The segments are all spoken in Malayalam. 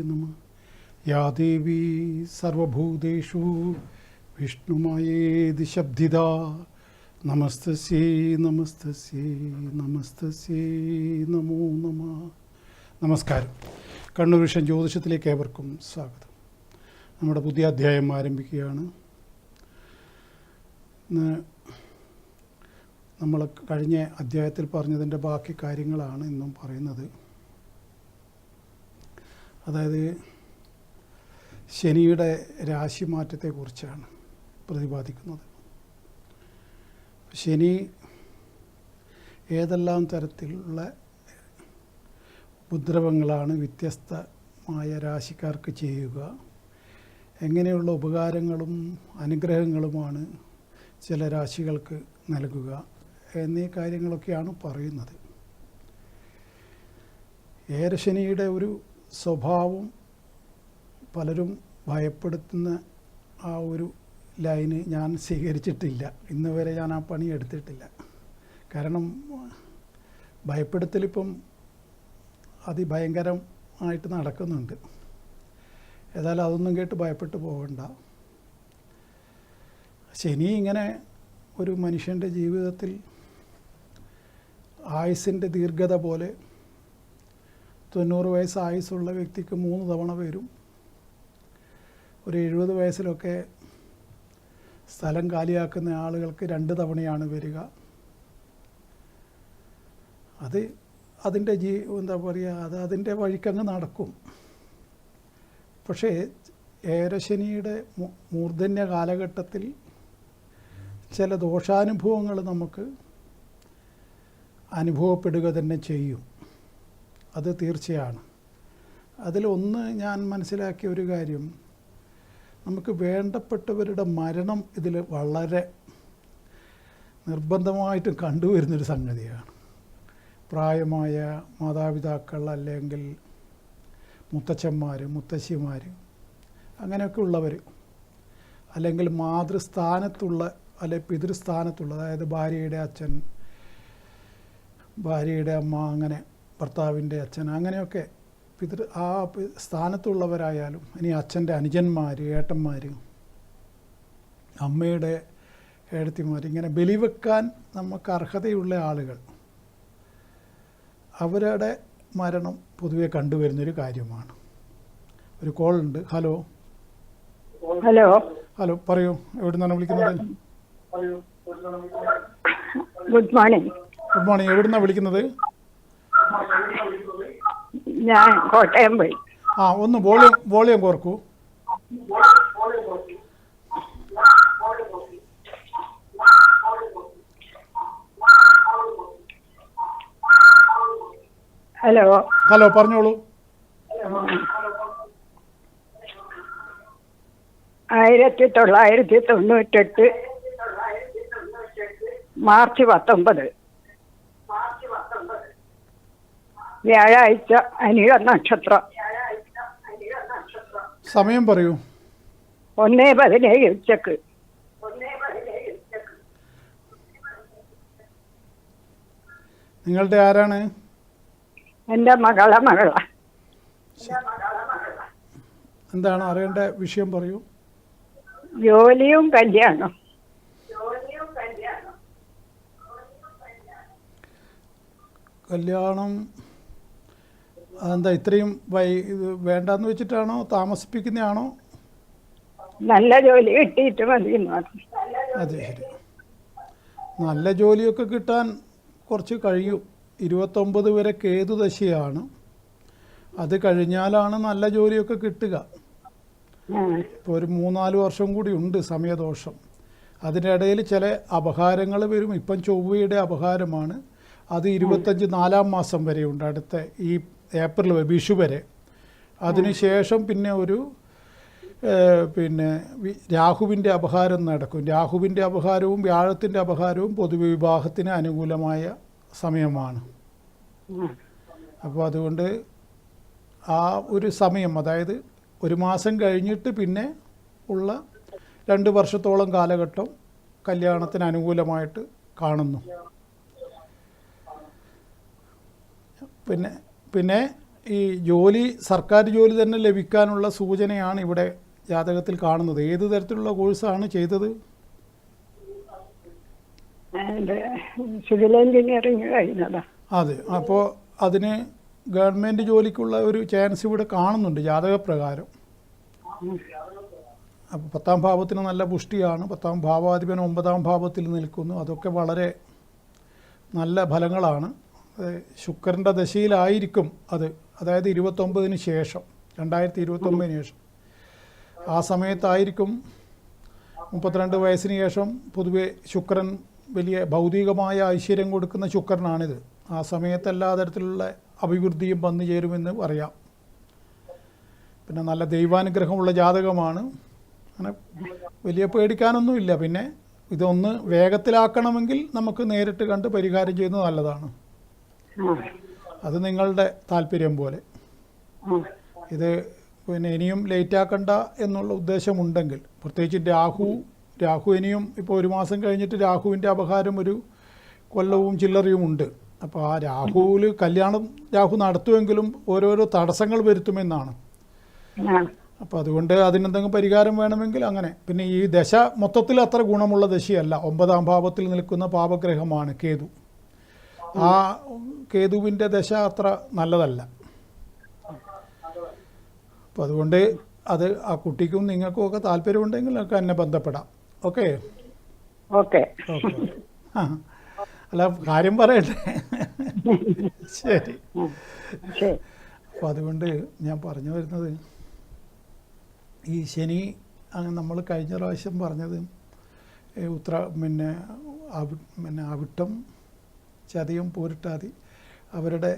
നമഃ. യാ ദേവി സർവഭൂതേഷു വിഷ്ണുമയേതി ശബ്ദിതാ നമസ്തസ്യൈ നമസ്തസ്യൈ നമസ്തസ്യൈ നമോ നമഃ. നമസ്കാരം. കണ്ണൂർ വിഷൻ ജ്യോതിഷത്തിലേക്ക് ഏവർക്കും സ്വാഗതം. നമ്മുടെ പുതിയ അധ്യായം ആരംഭിക്കുകയാണ്. നമ്മൾ കഴിഞ്ഞ അധ്യായത്തിൽ പറഞ്ഞതിൻ്റെ ബാക്കി കാര്യങ്ങളാണ് ഇന്നും പറയുന്നത്. അതായത് ശനിയുടെ രാശിമാറ്റത്തെക്കുറിച്ചാണ് പ്രതിപാദിക്കുന്നത്. ശനി ഏതെല്ലാം തരത്തിലുള്ള ഉപദ്രവങ്ങളാണ് വ്യത്യസ്തമായ രാശിക്കാർക്ക് ചെയ്യുക, എങ്ങനെയുള്ള ഉപകാരങ്ങളും അനുഗ്രഹങ്ങളുമാണ് ചില രാശികൾക്ക് നൽകുക എന്നീ കാര്യങ്ങളൊക്കെയാണ് പറയുന്നത്. ഏരശനിയുടെ ഒരു സ്വഭാവം പലരും ഭയപ്പെടുത്തുന്ന ആ ഒരു ലൈന് ഞാൻ സ്വീകരിച്ചിട്ടില്ല. ഇന്ന് വരെ ഞാൻ ആ പണി എടുത്തിട്ടില്ല. കാരണം ഭയപ്പെടുത്തലിപ്പം അതിഭയങ്കരമായിട്ട് നടക്കുന്നുണ്ട്. ഏതായാലും അതൊന്നും കേട്ട് ഭയപ്പെട്ടു പോകണ്ട. ശനി ഇങ്ങനെ ഒരു മനുഷ്യൻ്റെ ജീവിതത്തിൽ ആയുസ്സിൻ്റെ ദീർഘത പോലെ 90 വയസ്സ് ആയുസ്സുള്ള വ്യക്തിക്ക് 3 തവണ വരും. ഒരു 70 വയസ്സിലൊക്കെ സ്ഥലം കാലിയാക്കുന്ന ആളുകൾക്ക് 2 തവണയാണ് വരിക. അതിൻ്റെ എന്താ പറയുക, അതിൻ്റെ വഴിക്കങ്ങ് നടക്കും. പക്ഷേ ഏരശനിയുടെ മൂർധന്യ കാലഘട്ടത്തിൽ ചില ദോഷാനുഭവങ്ങൾ നമുക്ക് അനുഭവപ്പെടുക തന്നെ ചെയ്യും. അത് തീർച്ചയാണ്. അതിലൊന്ന് ഞാൻ മനസ്സിലാക്കിയ ഒരു കാര്യം, നമുക്ക് വേണ്ടപ്പെട്ടവരുടെ മരണം ഇതിൽ വളരെ നിർബന്ധമായിട്ടും കണ്ടുവരുന്നൊരു സംഗതിയാണ്. പ്രായമായ മാതാപിതാക്കൾ അല്ലെങ്കിൽ മുത്തച്ഛന്മാർ, മുത്തശ്ശിമാർ, അങ്ങനെയൊക്കെ ഉള്ളവർ, അല്ലെങ്കിൽ മാതൃസ്ഥാനത്തുള്ള അല്ലെങ്കിൽ പിതൃസ്ഥാനത്തുള്ള, അതായത് ഭാര്യയുടെ അച്ഛൻ, ഭാര്യയുടെ അമ്മ, അങ്ങനെ ഭർത്താവിൻ്റെ അച്ഛൻ, അങ്ങനെയൊക്കെ ആ സ്ഥാനത്തുള്ളവരായാലും, ഇനി അച്ഛൻ്റെ അനുജന്മാർ, ഏട്ടന്മാർ, അമ്മയുടെ ഏടത്തിമാർ, ഇങ്ങനെ ബലിവെക്കാൻ നമുക്ക് അർഹതയുള്ള ആളുകൾ, അവരുടെ മരണം പൊതുവെ കണ്ടുവരുന്നൊരു കാര്യമാണ്. ഒരു കോൾ ഉണ്ട്. ഹലോ ഹലോ ഹലോ പറയൂ, എവിടെ നിന്നാണ് വിളിക്കുന്നത്? Good morning. Good morning. എവിടെ നിന്നാണ് വിളിക്കുന്നത്? ഞാൻ കോട്ടയം പോയി. ഒന്ന് വോളിയം കുറക്കൂ. ഹലോ ഹലോ പറഞ്ഞോളൂ. 1998 മാർച്ച് 19 വ്യാഴാഴ്ച, അനിഴ നക്ഷത്രം. സമയം പറയൂ. 1:17 ഉച്ചക്ക്. നിങ്ങളുടെ ആരാണ്? എൻ്റെ മകളാ. എന്താണ് അറിയേണ്ട വിഷയം പറയൂ. ജോലിയും കല്യാണം. കല്യാണം അതെന്താ ഇത്രയും വേണ്ടാന്ന് വെച്ചിട്ടാണോ, താമസിപ്പിക്കുന്നതാണോ? നല്ല ജോലി കിട്ടിയിട്ട് മതി. അതെ, ശരി. നല്ല ജോലിയൊക്കെ കിട്ടാൻ കുറച്ച് കഴിയും. 29 വരെ കേതുദശയാണ്. അത് കഴിഞ്ഞാലാണ് നല്ല ജോലിയൊക്കെ കിട്ടുക. ഇപ്പോൾ ഒരു 3-4 വർഷം കൂടി ഉണ്ട് സമയദോഷം. അതിനിടയിൽ ചില അപഹാരങ്ങൾ വരും. ഇപ്പം ചൊവ്വയുടെ അപഹാരമാണ്. അത് 25 മാസം വരെയുണ്ട്, അടുത്ത ഈ ഏപ്രിൽ വിഷു വരെ. അതിനുശേഷം പിന്നെ രാഹുവിൻ്റെ അപഹാരം നടക്കും. രാഹുവിൻ്റെ അപഹാരവും വ്യാഴത്തിൻ്റെ അപഹാരവും പൊതുവിവാഹത്തിന് അനുകൂലമായ സമയമാണ്. അപ്പോൾ അതുകൊണ്ട് ആ ഒരു സമയം, അതായത് 1 മാസം കഴിഞ്ഞിട്ട് പിന്നെ ഉള്ള 2 വർഷത്തോളം കാലഘട്ടം കല്യാണത്തിന് അനുകൂലമായിട്ട് കാണുന്നു. പിന്നെ ഈ ജോലി സർക്കാർ ജോലി തന്നെ ലഭിക്കാനുള്ള സൂചനയാണ് ഇവിടെ ജാതകത്തിൽ കാണുന്നത്. ഏത് തരത്തിലുള്ള കോഴ്സാണ് ചെയ്തത്? സിവിൽ എഞ്ചിനീയറിംഗ് കഴിഞ്ഞതാ. അതെ, അപ്പോൾ അതിന് ഗവൺമെൻറ് ജോലിക്കുള്ള ഒരു ചാൻസ് ഇവിടെ കാണുന്നുണ്ട് ജാതകപ്രകാരം. അപ്പോൾ 10ാം ഭാവത്തിന് നല്ല പുഷ്ടിയാണ്. 10ാം ഭാവാധിപൻ 9ാം ഭാവത്തിൽ നിൽക്കുന്നു. അതൊക്കെ വളരെ നല്ല ഫലങ്ങളാണ്. ശുക്രൻ്റെ ദശയിലായിരിക്കും അത്, അതായത് 29-ന് ശേഷം, 2029-ന് ശേഷം. ആ സമയത്തായിരിക്കും 32 വയസ്സിന് ശേഷം പൊതുവെ ശുക്രൻ വലിയ ഭൗതികമായ ഐശ്വര്യം കൊടുക്കുന്ന ശുക്രനാണിത്. ആ സമയത്ത് എല്ലാ തരത്തിലുള്ള അഭിവൃദ്ധിയും വന്നു ചേരുമെന്ന് പറയാം. പിന്നെ നല്ല ദൈവാനുഗ്രഹമുള്ള ജാതകമാണ്. അങ്ങനെ വലിയ പേടിക്കാനൊന്നുമില്ല. പിന്നെ ഇതൊന്ന് വേഗത്തിലാക്കണമെങ്കിൽ നമുക്ക് നേരിട്ട് കണ്ട് പരിഹാരം ചെയ്യുന്നത് നല്ലതാണ്. അത് നിങ്ങളുടെ താല്പര്യം പോലെ. ഇത് പിന്നെ ഇനിയും ലേറ്റാക്കണ്ട എന്നുള്ള ഉദ്ദേശമുണ്ടെങ്കിൽ, പ്രത്യേകിച്ച് രാഹു ഇനിയും ഇപ്പോൾ 1 മാസം കഴിഞ്ഞിട്ട് രാഹുവിൻ്റെ അപഹാരം ഒരു കൊല്ലവും ചില്ലറയും ഉണ്ട്. അപ്പോൾ ആ രാഹുവിൽ കല്യാണം രാഹു നടത്തുമെങ്കിലും ഓരോരോ തടസ്സങ്ങൾ വരുത്തുമെന്നാണ്. അപ്പോൾ അതുകൊണ്ട് അതിനെന്തെങ്കിലും പരിഹാരം വേണമെങ്കിൽ അങ്ങനെ. പിന്നെ ഈ ദശ മൊത്തത്തിൽ അത്ര ഗുണമുള്ള ദശയല്ല. 9ാം ഭാവത്തിൽ നിൽക്കുന്ന പാപഗ്രഹമാണ് കേതു. ആ കേതുവിൻ്റെ ദശ അത്ര നല്ലതല്ല. അപ്പോൾ അതുകൊണ്ട് അത് ആ കുട്ടിക്കും നിങ്ങൾക്കും ഒക്കെ താല്പര്യമുണ്ടെങ്കിൽ ഒക്കെ എന്നെ ബന്ധപ്പെടാം. Okay okay. ആ, അല്ല കാര്യം പറയട്ടെ. ശരി. അപ്പോൾ അതുകൊണ്ട് ഞാൻ പറഞ്ഞു വരുന്നത്, ഈ ശനി നമ്മൾ കഴിഞ്ഞ പ്രാവശ്യം പറഞ്ഞത് പിന്നെ അവിട്ടം, ചതയം, പൂരിട്ടാതി അവരുടെ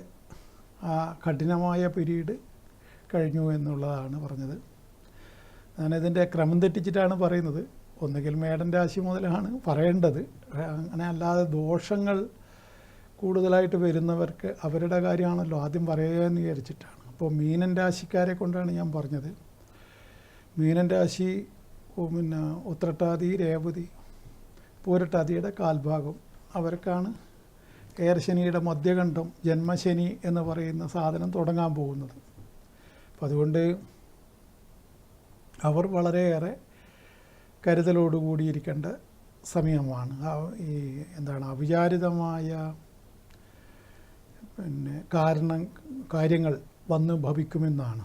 ആ കഠിനമായ പീരീഡ് കഴിഞ്ഞു എന്നുള്ളതാണ് പറഞ്ഞത്. ഞാനിതിൻ്റെ ക്രമം തെറ്റിച്ചിട്ടാണ് പറയുന്നത്. ഒന്നുകിൽ മേടൻ രാശി മുതലാണ് പറയേണ്ടത്. അങ്ങനെ അല്ലാതെ ദോഷങ്ങൾ കൂടുതലായിട്ട് വരുന്നവർക്ക് അവരുടെ കാര്യമാണല്ലോ ആദ്യം പറയുകയെന്ന് വിചാരിച്ചിട്ടാണ്. അപ്പോൾ മീനൻ രാശിക്കാരെ കൊണ്ടാണ് ഞാൻ പറഞ്ഞത്. മീനൻ രാശി പിന്നെ ഉത്രട്ടാതി, രേവതി, പൂരട്ടാതിയുടെ കാൽഭാഗം അവർക്കാണ് ഏർശനിയുടെ മധ്യകണ്ഠം, ജന്മശനി എന്ന് പറയുന്ന സാധനം തുടങ്ങാൻ പോകുന്നത്. അപ്പം അതുകൊണ്ട് അവർ വളരെയേറെ കരുതലോടുകൂടിയിരിക്കേണ്ട സമയമാണ്. ഈ അവിചാരിതമായ പിന്നെ കാര്യങ്ങൾ വന്ന് ഭവിക്കുമെന്നാണ്.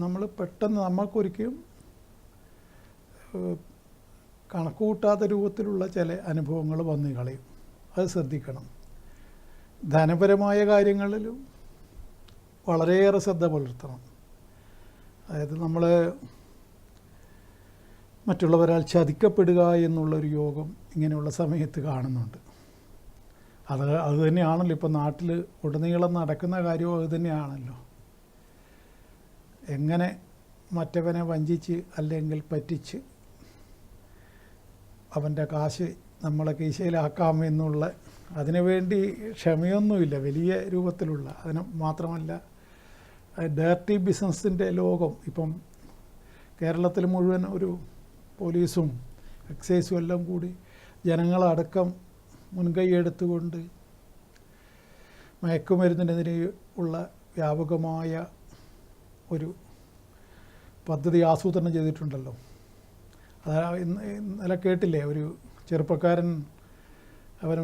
നമ്മൾ പെട്ടെന്ന് നമ്മൾക്കൊരിക്കലും കണക്കുകൂട്ടാത്ത രൂപത്തിലുള്ള ചില അനുഭവങ്ങൾ വന്നു കളയും. അത് ശ്രദ്ധിക്കണം. ധനപരമായ കാര്യങ്ങളിലും വളരെയേറെ ശ്രദ്ധ പുലർത്തണം. അതായത് നമ്മൾ മറ്റുള്ളവരാൽ ചതിക്കപ്പെടുക എന്നുള്ളൊരു യോഗം ഇങ്ങനെയുള്ള സമയത്ത് കാണുന്നുണ്ട്. അത് തന്നെയാണല്ലോ ഇപ്പോൾ നാട്ടിൽ ഉടനീളം നടക്കുന്ന കാര്യവും അത് തന്നെയാണല്ലോ. എങ്ങനെ മറ്റവനെ വഞ്ചിച്ച് അല്ലെങ്കിൽ പറ്റിച്ച് അവൻ്റെ കാശ് നമ്മളെ കീശയിലാക്കാം എന്നുള്ള, അതിനുവേണ്ടി ക്ഷമയൊന്നുമില്ല വലിയ രൂപത്തിലുള്ള. അതിന് മാത്രമല്ല ഡയർട്ടി ബിസിനസ്സിൻ്റെ ലോകം ഇപ്പം കേരളത്തിൽ മുഴുവൻ ഒരു പോലീസും എക്സൈസും എല്ലാം കൂടി ജനങ്ങളടക്കം മുൻകൈ എടുത്തുകൊണ്ട് മയക്കുമരുന്നിനെതിരെ ഉള്ള വ്യാപകമായ ഒരു പദ്ധതി ആസൂത്രണം ചെയ്തിട്ടുണ്ടല്ലോ. ഇന്നലെ കേട്ടില്ലേ, ഒരു ചെറുപ്പക്കാരൻ അവൻ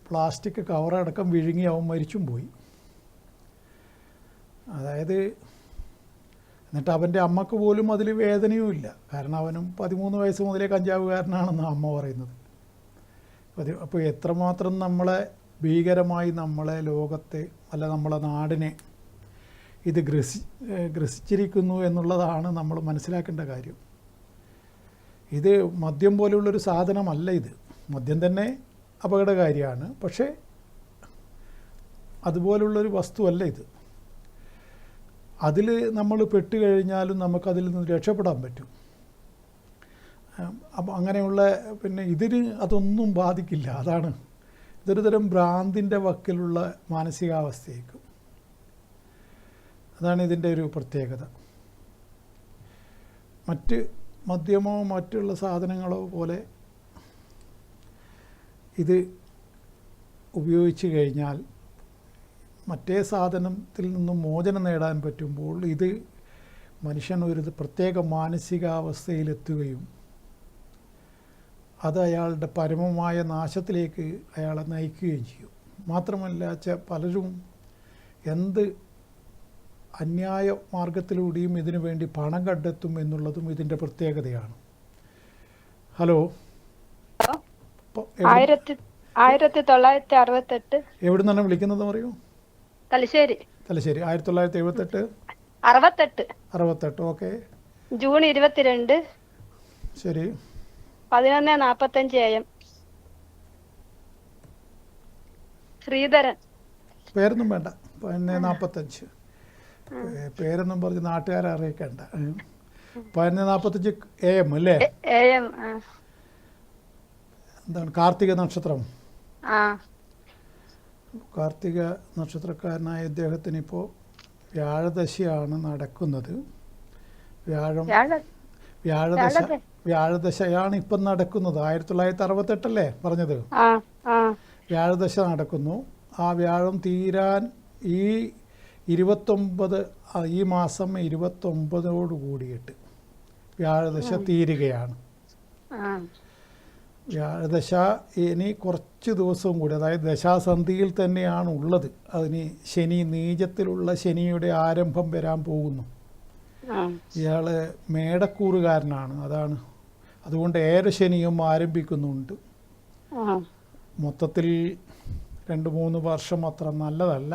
പ്ലാസ്റ്റിക് കവറടക്കം വിഴുങ്ങി അവൻ മരിച്ചും പോയി. അതായത് എന്നിട്ട് അവൻ്റെ അമ്മക്ക് പോലും അതിൽ വേദനയുമില്ല. കാരണം അവനും 13 വയസ്സ് മുതലേ കഞ്ചാവുകാരനാണെന്ന് അമ്മ പറയുന്നത്. അപ്പോൾ എത്രമാത്രം നമ്മളെ ഭീകരമായി നമ്മളെ ലോകത്തെ അല്ല നമ്മളെ നാടിനെ ഇത് ഗ്രസിച്ചിരിക്കുന്നു എന്നുള്ളതാണ് നമ്മൾ മനസ്സിലാക്കേണ്ട കാര്യം. ഇത് മദ്യം പോലെയുള്ളൊരു സാധനമല്ല. ഇത് മദ്യം തന്നെ അപകടകാരിയാണ്, പക്ഷേ അതുപോലുള്ളൊരു വസ്തുവല്ല ഇത്. അതിൽ നമ്മൾ പെട്ടുകഴിഞ്ഞാലും നമുക്കതിൽ നിന്ന് രക്ഷപ്പെടാൻ പറ്റും. അപ്പം അങ്ങനെയുള്ള പിന്നെ ഇതിന് അതൊന്നും ബാധിക്കില്ല. അതാണ് ഇതൊരു തരം ഭ്രാന്തിൻ്റെ വക്കിലുള്ള മാനസികാവസ്ഥയേക്കും. അതാണ് ഇതിൻ്റെ ഒരു പ്രത്യേകത. മറ്റ് മദ്യമോ മറ്റുള്ള സാധനങ്ങളോ പോലെ ഇത് ഉപയോഗിച്ച് കഴിഞ്ഞാൽ മറ്റേ സാധനത്തിൽ നിന്നും മോചനം നേടാൻ പറ്റുമ്പോൾ ഇത് മനുഷ്യൻ ഒരു പ്രത്യേക മാനസികാവസ്ഥയിലെത്തുകയും അത് അയാളുടെ പരമമായ നാശത്തിലേക്ക് അയാളെ നയിക്കുകയും ചെയ്യും. മാത്രമല്ല പലരും എന്ത് അന്യായ മാർഗത്തിലൂടെയും ഇതിനു വേണ്ടി പണം കണ്ടെത്തും എന്നുള്ളതും ഇതിൻ്റെ പ്രത്യേകതയാണ്. ഹലോ, 1968 എവിടെ നിന്നാണ് വിളിക്കുന്നത് പറയൂ? തലശ്ശേരി. 1978 68 ഓക്കെ. ജൂൺ 22 ശരി. 11:45 AM. ശ്രീധരൻ. പേരൊന്നും വേണ്ട, 11:45 പേരൊന്നും പറഞ്ഞ് നാട്ടുകാരെ അറിയിക്കണ്ട. 11:45 AM അല്ലേ? AM. എന്താണ് കാർത്തിക നക്ഷത്രം? ആ. കാർത്തിക നക്ഷത്രക്കാരനായ ഇദ്ദേഹത്തിന് ഇപ്പോൾ വ്യാഴദശയാണ് നടക്കുന്നത്. വ്യാഴദശയാണ് ഇപ്പം നടക്കുന്നത്. 1968 അല്ലേ പറഞ്ഞത്? വ്യാഴദശ നടക്കുന്നു. ആ വ്യാഴം തീരാൻ ഈ 29 ഈ മാസം 29 കൂടിയിട്ട് വ്യാഴദശ തീരുകയാണ്. വ്യാഴദശ ഇനി കുറച്ച് ദിവസവും കൂടി, അതായത് ദശാസന്ധിയിൽ തന്നെയാണ് ഉള്ളത്. അതിന് ശനി, നീചത്തിലുള്ള ശനിയുടെ ആരംഭം വരാൻ പോകുന്നു. ഇയാൾ മേടക്കൂറുകാരനാണ്, അതാണ്. അതുകൊണ്ട് ഏരശനിയും ആരംഭിക്കുന്നുണ്ട്. മൊത്തത്തിൽ 2-3 വർഷം അത്ര നല്ലതല്ല.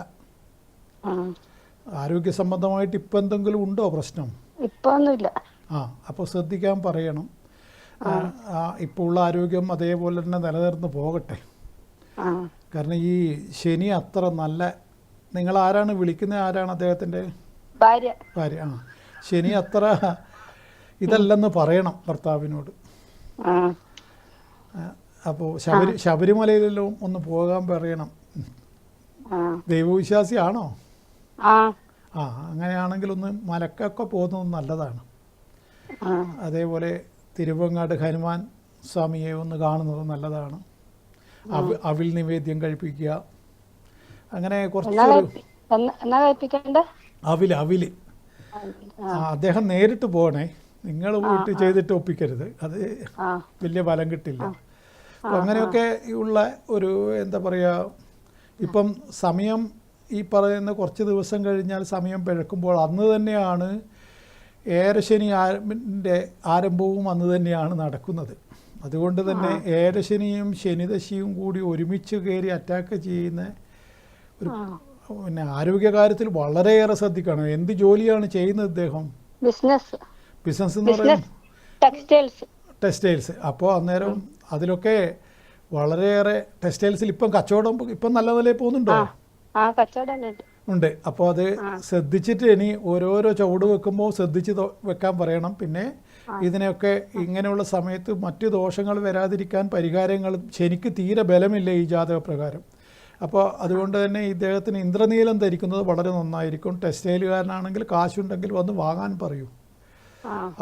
ആരോഗ്യ സംബന്ധമായിട്ട് ഇപ്പം എന്തെങ്കിലും ഉണ്ടോ പ്രശ്നം? ഇപ്പൊ ഒന്നുമില്ല. അപ്പോൾ ശ്രദ്ധിക്കാൻ പറയണം. ഇപ്പോൾ ഉള്ള ആരോഗ്യം അതേപോലെ തന്നെ നിലനിർന്ന് പോകട്ടെ. കാരണം ഈ ശനി അത്ര നല്ല, നിങ്ങൾ ആരാണ് വിളിക്കുന്നത്? ആരാണ് അദ്ദേഹത്തിൻ്റെ ഭാര്യ? ശനി അത്ര ഇതല്ലെന്ന് പറയണം ഭർത്താവിനോട്. അപ്പോൾ ശബരിമലയിലെല്ലാം ഒന്ന് പോകാൻ പറയണം. ദൈവവിശ്വാസിയാണോ? അങ്ങനെയാണെങ്കിൽ ഒന്ന് മലക്കൊക്കെ പോകുന്നത് നല്ലതാണ്. അതേപോലെ തിരുവങ്ങാട് ഹനുമാൻ സ്വാമിയെ ഒന്ന് കാണുന്നത് നല്ലതാണ്. അവിൽ നിവേദ്യം കഴിപ്പിക്കുക. അങ്ങനെ കുറച്ച് അവില് അദ്ദേഹം നേരിട്ട് പോകണേ, നിങ്ങൾ പോയിട്ട് ചെയ്തിട്ട് ഒപ്പിക്കരുത്, അത് വലിയ ഫലം കിട്ടില്ല. അപ്പം അങ്ങനെയൊക്കെ ഉള്ള ഒരു എന്താ പറയുക, ഇപ്പം സമയം ഈ പറയുന്ന കുറച്ച് ദിവസം കഴിഞ്ഞാൽ സമയം പിഴക്കുമ്പോൾ അന്ന് തന്നെയാണ് ഏരശനി ആരംഭവും അന്ന് തന്നെയാണ് നടക്കുന്നത്. അതുകൊണ്ട് തന്നെ ഏരശനിയും ശനിദശയും കൂടി ഒരുമിച്ച് കയറി അറ്റാക്ക് ചെയ്യുന്ന ഒരു പിന്നെ ആരോഗ്യകാര്യത്തിൽ വളരെയേറെ ശ്രദ്ധിക്കണം. എന്ത് ജോലിയാണ് ചെയ്യുന്നത് ഇദ്ദേഹം? ബിസിനസ് എന്ന് പറയുന്നത് ടെക്സ്റ്റൈൽസ്. അപ്പോൾ അന്നേരം അതിലൊക്കെ വളരെയേറെ ടെക്സ്റ്റൈൽസിൽ ഇപ്പം കച്ചവടം ഇപ്പം നല്ല നിലയിൽ പോകുന്നുണ്ടോ? ഉണ്ട്. അപ്പോൾ അത് ശ്രദ്ധിച്ചിട്ട് ഇനി ഓരോരോ ചുവട് വെക്കുമ്പോൾ ശ്രദ്ധിച്ച് വെക്കാൻ പറയണം. പിന്നെ ഇതിനെയൊക്കെ ഇങ്ങനെയുള്ള സമയത്ത് മറ്റ് ദോഷങ്ങൾ വരാതിരിക്കാൻ പരിഹാരങ്ങൾ, ശനിക്ക് തീരെ ബലമില്ല ഈ ജാതകപ്രകാരം. അപ്പോൾ അതുകൊണ്ട് തന്നെ ഇദ്ദേഹത്തിന് ഇന്ദ്രനീലം ധരിക്കുന്നത് വളരെ നന്നായിരിക്കും. ടെക്സ്റ്റൈലുകാരനാണെങ്കിൽ കാശുണ്ടെങ്കിൽ വന്ന് വാങ്ങാൻ പറയൂ,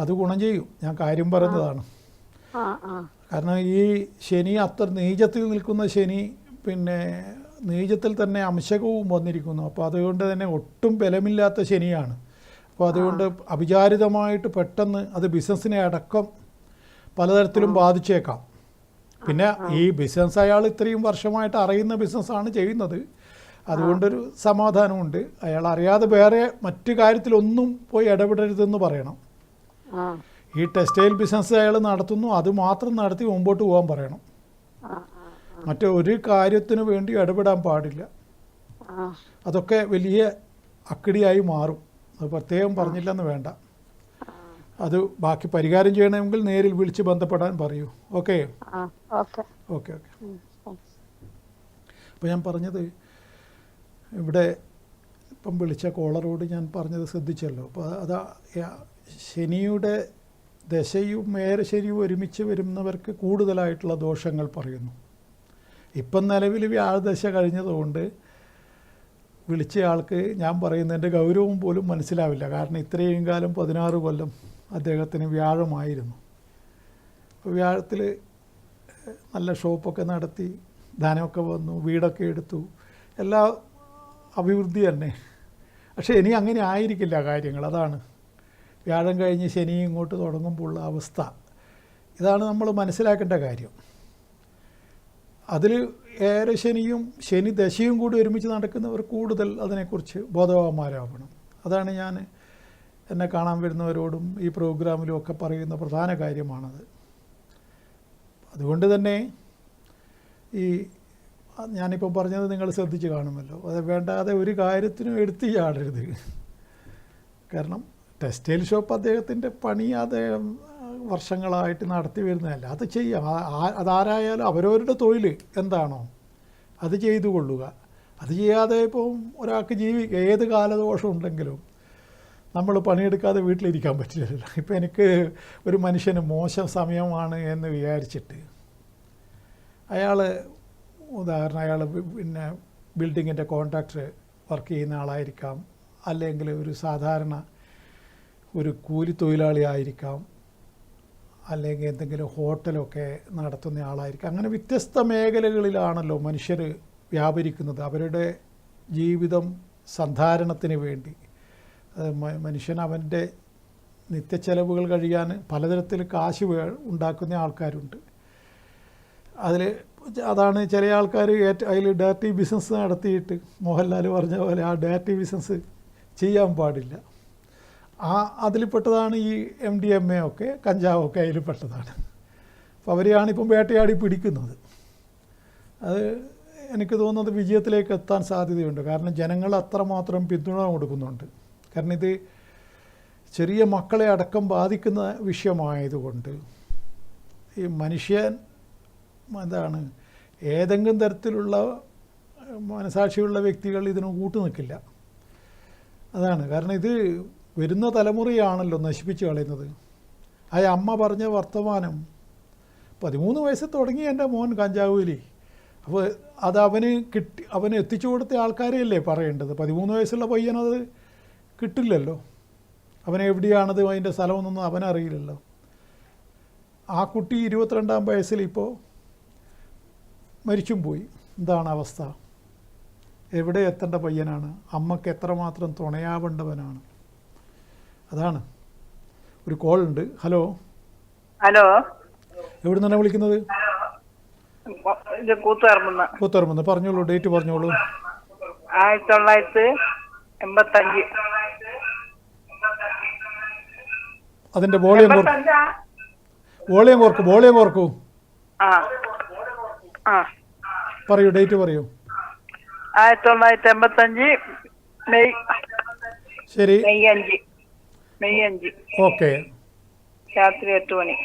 അത് ഗുണം ചെയ്യും. ഞാൻ കാര്യം പറയുന്നതാണ്. കാരണം ഈ ശനി അത്ര നീചത്തിൽ നിൽക്കുന്ന ശനി, പിന്നെ നീചത്തിൽ തന്നെ അംശകവും വന്നിരിക്കുന്നു. അപ്പോൾ അതുകൊണ്ട് തന്നെ ഒട്ടും ബലമില്ലാത്ത ശനിയാണ്. അപ്പോൾ അതുകൊണ്ട് അവിചാരിതമായിട്ട് പെട്ടെന്ന് അത് ബിസിനസ്സിനെ അടക്കം പലതരത്തിലും ബാധിച്ചേക്കാം. പിന്നെ ഈ ബിസിനസ് അയാൾ ഇത്രയും വർഷമായിട്ട് അറിയുന്ന ബിസിനസ്സാണ് ചെയ്യുന്നത്, അതുകൊണ്ടൊരു സമാധാനമുണ്ട്. അയാൾ അറിയാതെ വേറെ മറ്റു കാര്യത്തിലൊന്നും പോയി ഇടപെടരുതെന്ന് പറയണം. ഈ ടെക്സ്റ്റൈൽ ബിസിനസ് അയാൾ നടത്തുന്നു, അത് മാത്രം നടത്തി മുമ്പോട്ട് പോകാൻ പറയണം. മറ്റൊരു കാര്യത്തിനു വേണ്ടി ഇടപെടാൻ പാടില്ല. അതൊക്കെ വലിയ അക്കിടിയായി മാറും. അത് പ്രത്യേകം പറഞ്ഞില്ലെന്ന് വേണ്ട. അത് ബാക്കി പരിഹാരം ചെയ്യണമെങ്കിൽ നേരിൽ വിളിച്ച് ബന്ധപ്പെടാൻ പറയൂ. ഓക്കെ. അപ്പോൾ ഞാൻ പറഞ്ഞത്, ഇവിടെ ഇപ്പം വിളിച്ച കോളറോട് ഞാൻ പറഞ്ഞത് ശ്രദ്ധിച്ചല്ലോ. അപ്പോൾ അതാ ശനിയുടെ ദശയും മേരശനിയും ഒരുമിച്ച് വരുന്നവർക്ക് കൂടുതലായിട്ടുള്ള ദോഷങ്ങൾ പറയുന്നു. ഇപ്പം നിലവിൽ വ്യാഴദശ കഴിഞ്ഞതുകൊണ്ട് വിളിച്ചയാൾക്ക് ഞാൻ പറയുന്നതിൻ്റെ ഗൗരവം പോലും മനസ്സിലാവില്ല. കാരണം ഇത്രയും കാലം 16 കൊല്ലം അദ്ദേഹത്തിന് വ്യാഴമായിരുന്നു. അപ്പോൾ വ്യാഴത്തിൽ നല്ല ഷോപ്പൊക്കെ നടത്തി, ധനമൊക്കെ വന്നു, വീടൊക്കെ എടുത്തു, എല്ലാ അഭിവൃദ്ധി തന്നെ. പക്ഷേ ഇനി അങ്ങനെ ആയിരിക്കില്ല കാര്യങ്ങൾ. അതാണ് വ്യാഴം കഴിഞ്ഞ് ശനി ഇങ്ങോട്ട് തുടങ്ങുമ്പോഴുള്ള അവസ്ഥ. ഇതാണ് നമ്മൾ മനസ്സിലാക്കേണ്ട കാര്യം. അതിൽ ഏറെ ശനി ദശയും കൂടി ഒരുമിച്ച് നടക്കുന്നവർ കൂടുതൽ അതിനെക്കുറിച്ച് ബോധവാന്മാരാവണം. അതാണ് ഞാൻ എന്നെ കാണാൻ വരുന്നവരോടും ഈ പ്രോഗ്രാമിലും ഒക്കെ പറയുന്ന പ്രധാന കാര്യമാണത്. അതുകൊണ്ട് തന്നെ ഈ ഞാനിപ്പോൾ പറഞ്ഞത് നിങ്ങൾ ശ്രദ്ധിച്ച് കാണുമല്ലോ. അത് വേണ്ടാതെ ഒരു കാര്യത്തിനും എടുത്ത് ചാടരുത്. കാരണം ടെക്സ്റ്റൈൽ ഷോപ്പ് അദ്ദേഹത്തിൻ്റെ പണി അദ്ദേഹം വർഷങ്ങളായിട്ട് നടത്തി വരുന്നതല്ല. അത് ചെയ്യാം. അതാരായാലും അവരവരുടെ തൊഴിൽ എന്താണോ അത് ചെയ്തു കൊള്ളുക. അത് ചെയ്യാതെ ഇപ്പം ഒരാൾക്ക് ഏത് കാലദോഷം ഉണ്ടെങ്കിലും നമ്മൾ പണിയെടുക്കാതെ വീട്ടിലിരിക്കാൻ പറ്റില്ലല്ലോ. ഇപ്പം എനിക്ക് ഒരു മനുഷ്യന് മോശം സമയമാണ് എന്ന് വിചാരിച്ചിട്ട് അയാൾ ഉദാഹരണം അയാൾ പിന്നെ ബിൽഡിങ്ങിൻ്റെ കോൺട്രാക്ടർ വർക്ക് ചെയ്യുന്ന ആളായിരിക്കാം, അല്ലെങ്കിൽ ഒരു സാധാരണ ഒരു കൂലി തൊഴിലാളി ആയിരിക്കാം, അല്ലെങ്കിൽ എന്തെങ്കിലും ഹോട്ടലൊക്കെ നടത്തുന്ന ആളായിരിക്കാം. അങ്ങനെ വ്യത്യസ്ത മേഖലകളിലാണല്ലോ മനുഷ്യർ വ്യാപരിക്കുന്നത്. അവരുടെ ജീവിതം സന്ധാരണത്തിന് വേണ്ടി മനുഷ്യൻ അവൻ്റെ നിത്യച്ചെലവുകൾ കഴിയാൻ പലതരത്തിൽ കാശ് ഉണ്ടാക്കുന്ന ആൾക്കാരുണ്ട്. അതാണ് ചില ആൾക്കാർ അതിൽ ഡയറക്റ്റ് ബിസിനസ് നടത്തിയിട്ട് മോഹൻലാൽ പറഞ്ഞ പോലെ ആ ഡയറക്റ്റ് ബിസിനസ് ചെയ്യാൻ പാടില്ല. അതിൽപ്പെട്ടതാണ് ഈ MDMA ഒക്കെ കഞ്ചാവൊക്കെ അതിൽപ്പെട്ടതാണ്. അപ്പോൾ അവരെയാണിപ്പം വേട്ടയാടി പിടിക്കുന്നത്. അത് എനിക്ക് തോന്നുന്നത് വിജയത്തിലേക്ക് എത്താൻ സാധ്യതയുണ്ട്. കാരണം ജനങ്ങൾ അത്രമാത്രം പിന്തുണ കൊടുക്കുന്നുണ്ട്. കാരണം ഇത് ചെറിയ മക്കളെ അടക്കം ബാധിക്കുന്ന വിഷയമായതുകൊണ്ട് ഈ മനുഷ്യൻ എന്താണ് ഏതെങ്കിലും തരത്തിലുള്ള മനസാക്ഷിയുള്ള വ്യക്തികൾ ഇതിന് കൂട്ടു നിൽക്കില്ല. അതാണ് കാരണം ഇത് വരുന്ന തലമുറയാണല്ലോ നശിപ്പിച്ച് കളയുന്നത്. ആ അമ്മ പറഞ്ഞ വർത്തമാനം 13 വയസ്സ് തുടങ്ങി എൻ്റെ മോൻ കഞ്ചാവ് വലി. അപ്പോൾ അത് അവന് എത്തിച്ചു കൊടുത്ത ആൾക്കാരെയല്ലേ പറയേണ്ടത്. 13 വയസ്സുള്ള പയ്യനത് കിട്ടില്ലല്ലോ. അവനെവിടെയാണത് അതിൻ്റെ സ്ഥലമൊന്നും അവനറിയില്ലല്ലോ. ആ കുട്ടി 22-ാം വയസ്സിൽ ഇപ്പോൾ മരിച്ചും പോയി. എന്താണ് അവസ്ഥ? എവിടെ എത്തേണ്ട പയ്യനാണ്? അമ്മക്ക് എത്രമാത്രം തുണയാവേണ്ടവനാണ്? അതാണ്. ഒരു കോൾ ഉണ്ട്. ഹലോ ഹലോ, എവിടെ നിന്നാണ് വിളിക്കുന്നത്? കൂത്തുപറമ്പ്. പറഞ്ഞോളൂ, ഡേറ്റ് പറഞ്ഞോളൂ. 1985. അതിൻ്റെ വോളിയം ഓർക്കൂ. പറയൂ, ഡേറ്റ് പറയൂ. 1985 മെയ്. ശരി, മെയ് 5. ഓക്കെ. രാത്രി 8 മണി.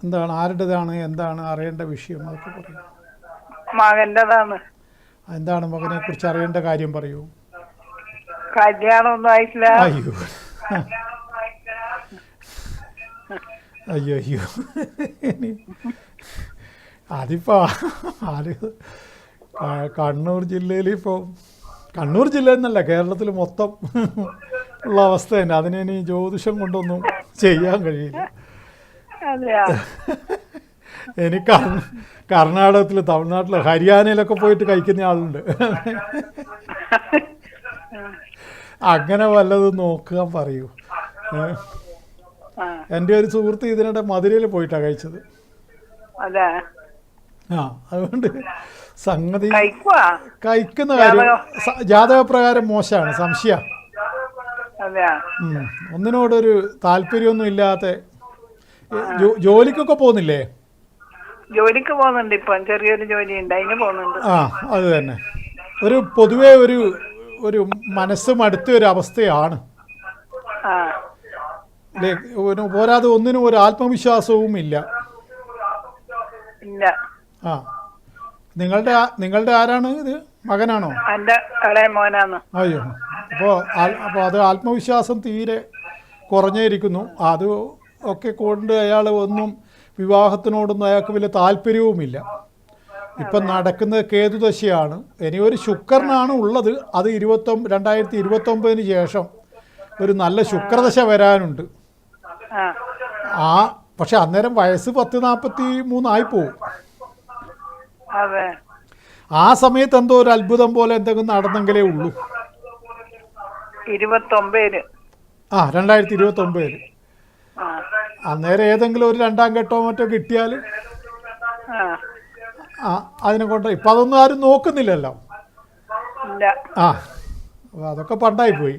എന്താണ്, ആരുടേതാണ്, എന്താണ് അറിയേണ്ട വിഷയം? അതൊക്കെ പറയൂ. മകൻ്റെതാണ്. എന്താണ് മകനെ കുറിച്ച് അറിയേണ്ട കാര്യം? പറയൂ. കല്യാണമൊന്നും ആയിട്ടില്ല. അയ്യോ അതിപ്പോ കണ്ണൂർ ജില്ലയിൽ ഇപ്പോൾ കണ്ണൂർ ജില്ല എന്നല്ല കേരളത്തിൽ മൊത്തം ഉള്ള അവസ്ഥ തന്നെ. അതിനി ജ്യോതിഷം കൊണ്ടൊന്നും ചെയ്യാൻ കഴിയില്ല. എനിക്ക് കർണാടകത്തിൽ, തമിഴ്നാട്ടിൽ, ഹരിയാനയിലൊക്കെ പോയിട്ട് കഴിക്കുന്ന ആളുണ്ട്. അങ്ങനെ വല്ലതും നോക്കാൻ പറയൂ. എൻ്റെ ഒരു സുഹൃത്ത് ഇതിനിടെ മധുരയിൽ പോയിട്ടാണ് കഴിച്ചത്. അതുകൊണ്ട് സംഗതി കഴിക്കുന്ന കാര്യം ജാതകപ്രകാരം മോശമാണ്, സംശയ. ഒന്നിനോടൊരു താല്പര്യമൊന്നും ഇല്ലാത്ത. ജോലിക്കൊക്കെ പോകുന്നില്ലേ? ജോലിക്ക് പോകുന്നുണ്ട്. ഇപ്പം ചെറിയൊരു ജോലി ഉണ്ട്, അതിന് പോകുന്നുണ്ട്. അത് തന്നെ. പൊതുവെ ഒരു മനസ്സ് മടുത്ത ഒരു അവസ്ഥയാണ്. പോരാതെ ഒന്നിനും ഒരു ആത്മവിശ്വാസവും ഇല്ല. നിങ്ങളുടെ ആരാണ് ഇത്? മകനാണോ? എൻ്റെ ഇളയ മോനാണ്. അയ്യോ, അപ്പോൾ അത് ആത്മവിശ്വാസം തീരെ കുറഞ്ഞിരിക്കുന്നു. അത് ഒക്കെ കൊണ്ട് അയാൾ ഒന്നും വിവാഹത്തിനോടൊന്നും അയാൾക്ക് വലിയ താല്പര്യവുമില്ല. ഇപ്പം നടക്കുന്നത് കേതുദശയാണ്. ഇനി ഒരു ശുക്രനാണ് ഉള്ളത്. അത് 2029 ശേഷം ഒരു നല്ല ശുക്രദശ വരാനുണ്ട്. ആ പക്ഷെ അന്നേരം വയസ്സ് 10-43 പോവും. അതെ. ആ സമയത്ത് എന്തോ ഒരു അത്ഭുതം പോലെ എന്തെങ്കിലും നടന്നെങ്കിലേ ഉള്ളൂ. 29. 2029. അന്നേരം ഏതെങ്കിലും ഒരു 2ാം ഘട്ടമോ മറ്റോ കിട്ടിയാൽ അതിനെ കൊണ്ട് ഇപ്പം അതൊന്നും ആരും നോക്കുന്നില്ലല്ലോ. അപ്പോൾ അതൊക്കെ പണ്ടായി പോയി.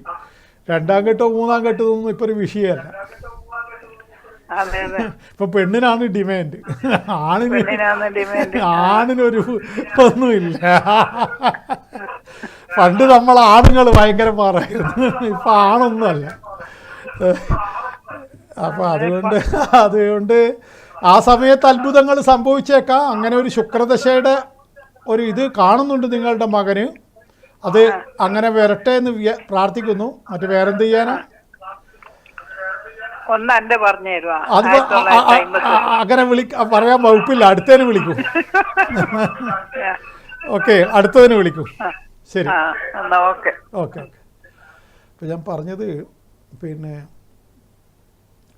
2ാം ഘട്ടവും 3ാം ഘട്ടവും ഇപ്പോൾ ഒരു വിഷയമല്ല. ഇപ്പൊ പെണ്ണിനാണ് ഡിമാൻഡ്, ആണിനൊരു ഒന്നുമില്ല. പണ്ട് നമ്മൾ ആണുങ്ങൾ ഭയങ്കര പാറായിരുന്നു, ഇപ്പൊ ആണൊന്നുമല്ല. അപ്പൊ അതുകൊണ്ട് ആ സമയത്ത് അത്ഭുതങ്ങൾ സംഭവിച്ചേക്കാം. അങ്ങനെ ഒരു ശുക്രദശയുടെ ഒരു ഇത് കാണുന്നുണ്ട് നിങ്ങളുടെ മകന്. അത് അങ്ങനെ വരട്ടെ എന്ന് പ്രാർത്ഥിക്കുന്നു. മറ്റു വേറെന്ത് ചെയ്യാനാ? അത് അങ്ങനെ പറയാൻ വകുപ്പില്ല, അടുത്തതിന് വിളിക്കൂ. ഓക്കെ, അടുത്തതിന് വിളിക്കൂ. ശരി, ഓക്കെ ഓക്കെ. ഇപ്പം ഞാൻ പറഞ്ഞത് പിന്നെ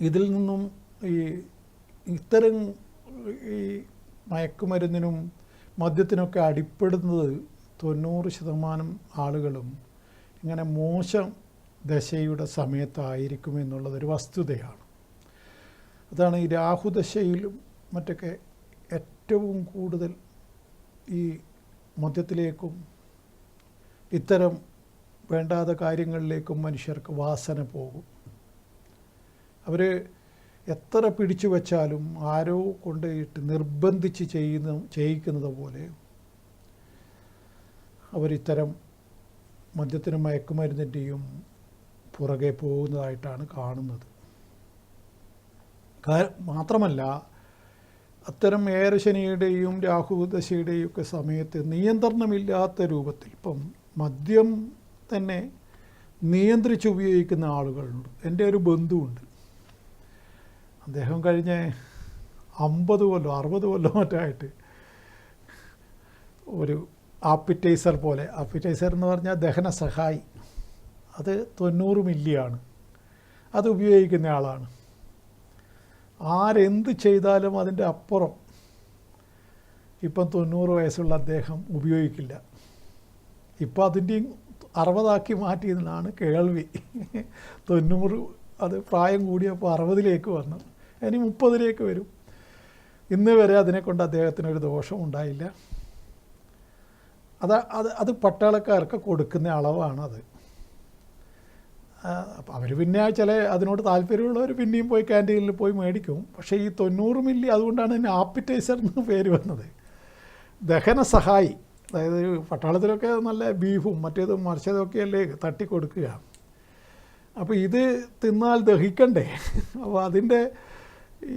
ഇതിൽ നിന്നും ഇത്തരം ഈ മയക്കുമരുന്നിനും മദ്യത്തിനൊക്കെ അടിപ്പെടുന്നത് 90% ആളുകളും ഇങ്ങനെ മോശം ദശയുടെ സമയത്തായിരിക്കുമെന്നുള്ളതൊരു വസ്തുതയാണ്. അതാണ് ഈ രാഹുദശയിലും മറ്റൊക്കെ ഏറ്റവും കൂടുതൽ ഈ മദ്യത്തിലേക്കും ഇത്തരം വേണ്ടാത്ത കാര്യങ്ങളിലേക്കും മനുഷ്യർക്ക് വാസന പോകും. അവർ എത്ര പിടിച്ചു വച്ചാലും ആരോ കൊണ്ടുപോയിട്ട് നിർബന്ധിച്ച് ചെയ്യിക്കുന്നത് പോലെ അവരിത്തരം മദ്യത്തിനും മയക്കുമരുന്നിൻ്റെയും പുറകെ പോകുന്നതായിട്ടാണ് കാണുന്നത്. മാത്രമല്ല, അത്തരം ഏഴരശനിയുടെയും രാഹുദശയുടെയും ഒക്കെ സമയത്ത് നിയന്ത്രണമില്ലാത്ത രൂപത്തിൽ ഇപ്പം മദ്യം തന്നെ നിയന്ത്രിച്ച് ഉപയോഗിക്കുന്ന ആളുകളുണ്ട്. എൻ്റെ ഒരു ബന്ധുവുണ്ട്, അദ്ദേഹം കഴിഞ്ഞ 50 കൊല്ലം 60 കൊല്ലം മറ്റായിട്ട് ഒരു ആപ്പിറ്റൈസർ പോലെ, ആപ്പിറ്റൈസർ എന്ന് പറഞ്ഞാൽ ദഹന സഹായി, അത് 90 മില്ലിയാണ്, അത് ഉപയോഗിക്കുന്ന ആളാണ്. ആരെന്ത് ചെയ്താലും അതിൻ്റെ അപ്പുറം ഇപ്പം 90 വയസ്സുള്ള അദ്ദേഹം ഉപയോഗിക്കില്ല. ഇപ്പം അതിൻ്റെയും 60 മാറ്റിയതിനാണ് കേൾവി. 90 അത് പ്രായം കൂടിയപ്പോൾ 60 വന്നു, ഇനി 30 വരും. ഇന്ന് വരെ അതിനെക്കൊണ്ട് അദ്ദേഹത്തിനൊരു ദോഷം ഉണ്ടായില്ല. അത് പട്ടാളക്കാർക്ക് കൊടുക്കുന്ന അളവാണത്. അപ്പം അവർ പിന്നെ അതിനോട് താല്പര്യമുള്ളവർ പിന്നെയും പോയി ക്യാൻറ്റീനിൽ പോയി മേടിക്കും. പക്ഷേ ഈ 90 മില്ലി, അതുകൊണ്ടാണ് ഇതിന് ആപ്പിറ്റൈസർ എന്ന് പേര് വന്നത്. ദഹന സഹായി, അതായത് പട്ടാളത്തിലൊക്കെ നല്ല ബീഫും മറ്റേതും മറിച്ചതൊക്കെയല്ലേ തട്ടിക്കൊടുക്കുക. അപ്പോൾ ഇത് തിന്നാൽ ദഹിക്കണ്ടേ, അപ്പോൾ അതിൻ്റെ ഈ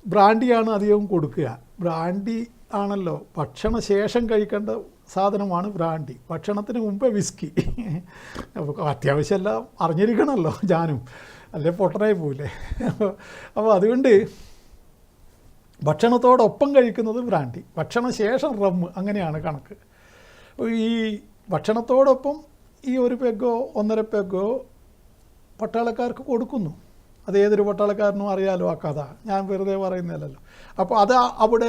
ബ്രാൻഡിയാണ് അധികവും കൊടുക്കുക. ബ്രാൻഡി ആണല്ലോ ഭക്ഷണശേഷം കഴിക്കേണ്ട സാധനമാണ് ബ്രാൻഡി, ഭക്ഷണത്തിന് മുമ്പേ വിസ്കി. അപ്പോൾ അത്യാവശ്യം എല്ലാം അറിഞ്ഞിരിക്കണമല്ലോ ഞാനും, അല്ലേ പൊട്ടനായി പോവില്ലേ. അപ്പോൾ അതുകൊണ്ട് ഭക്ഷണത്തോടൊപ്പം കഴിക്കുന്നത് ബ്രാൻഡി, ഭക്ഷണശേഷം റമ്മ്, അങ്ങനെയാണ് കണക്ക്. ഈ ഭക്ഷണത്തോടൊപ്പം ഈ 1 പെഗോ 1.5 പെഗോ പട്ടാളക്കാർക്ക് കൊടുക്കുന്നു. അത് ഏതൊരു പട്ടാളക്കാരനും അറിയാലോ ആ കഥ, ഞാൻ വെറുതെ പറയുന്നില്ലല്ലോ. അപ്പോൾ അവിടെ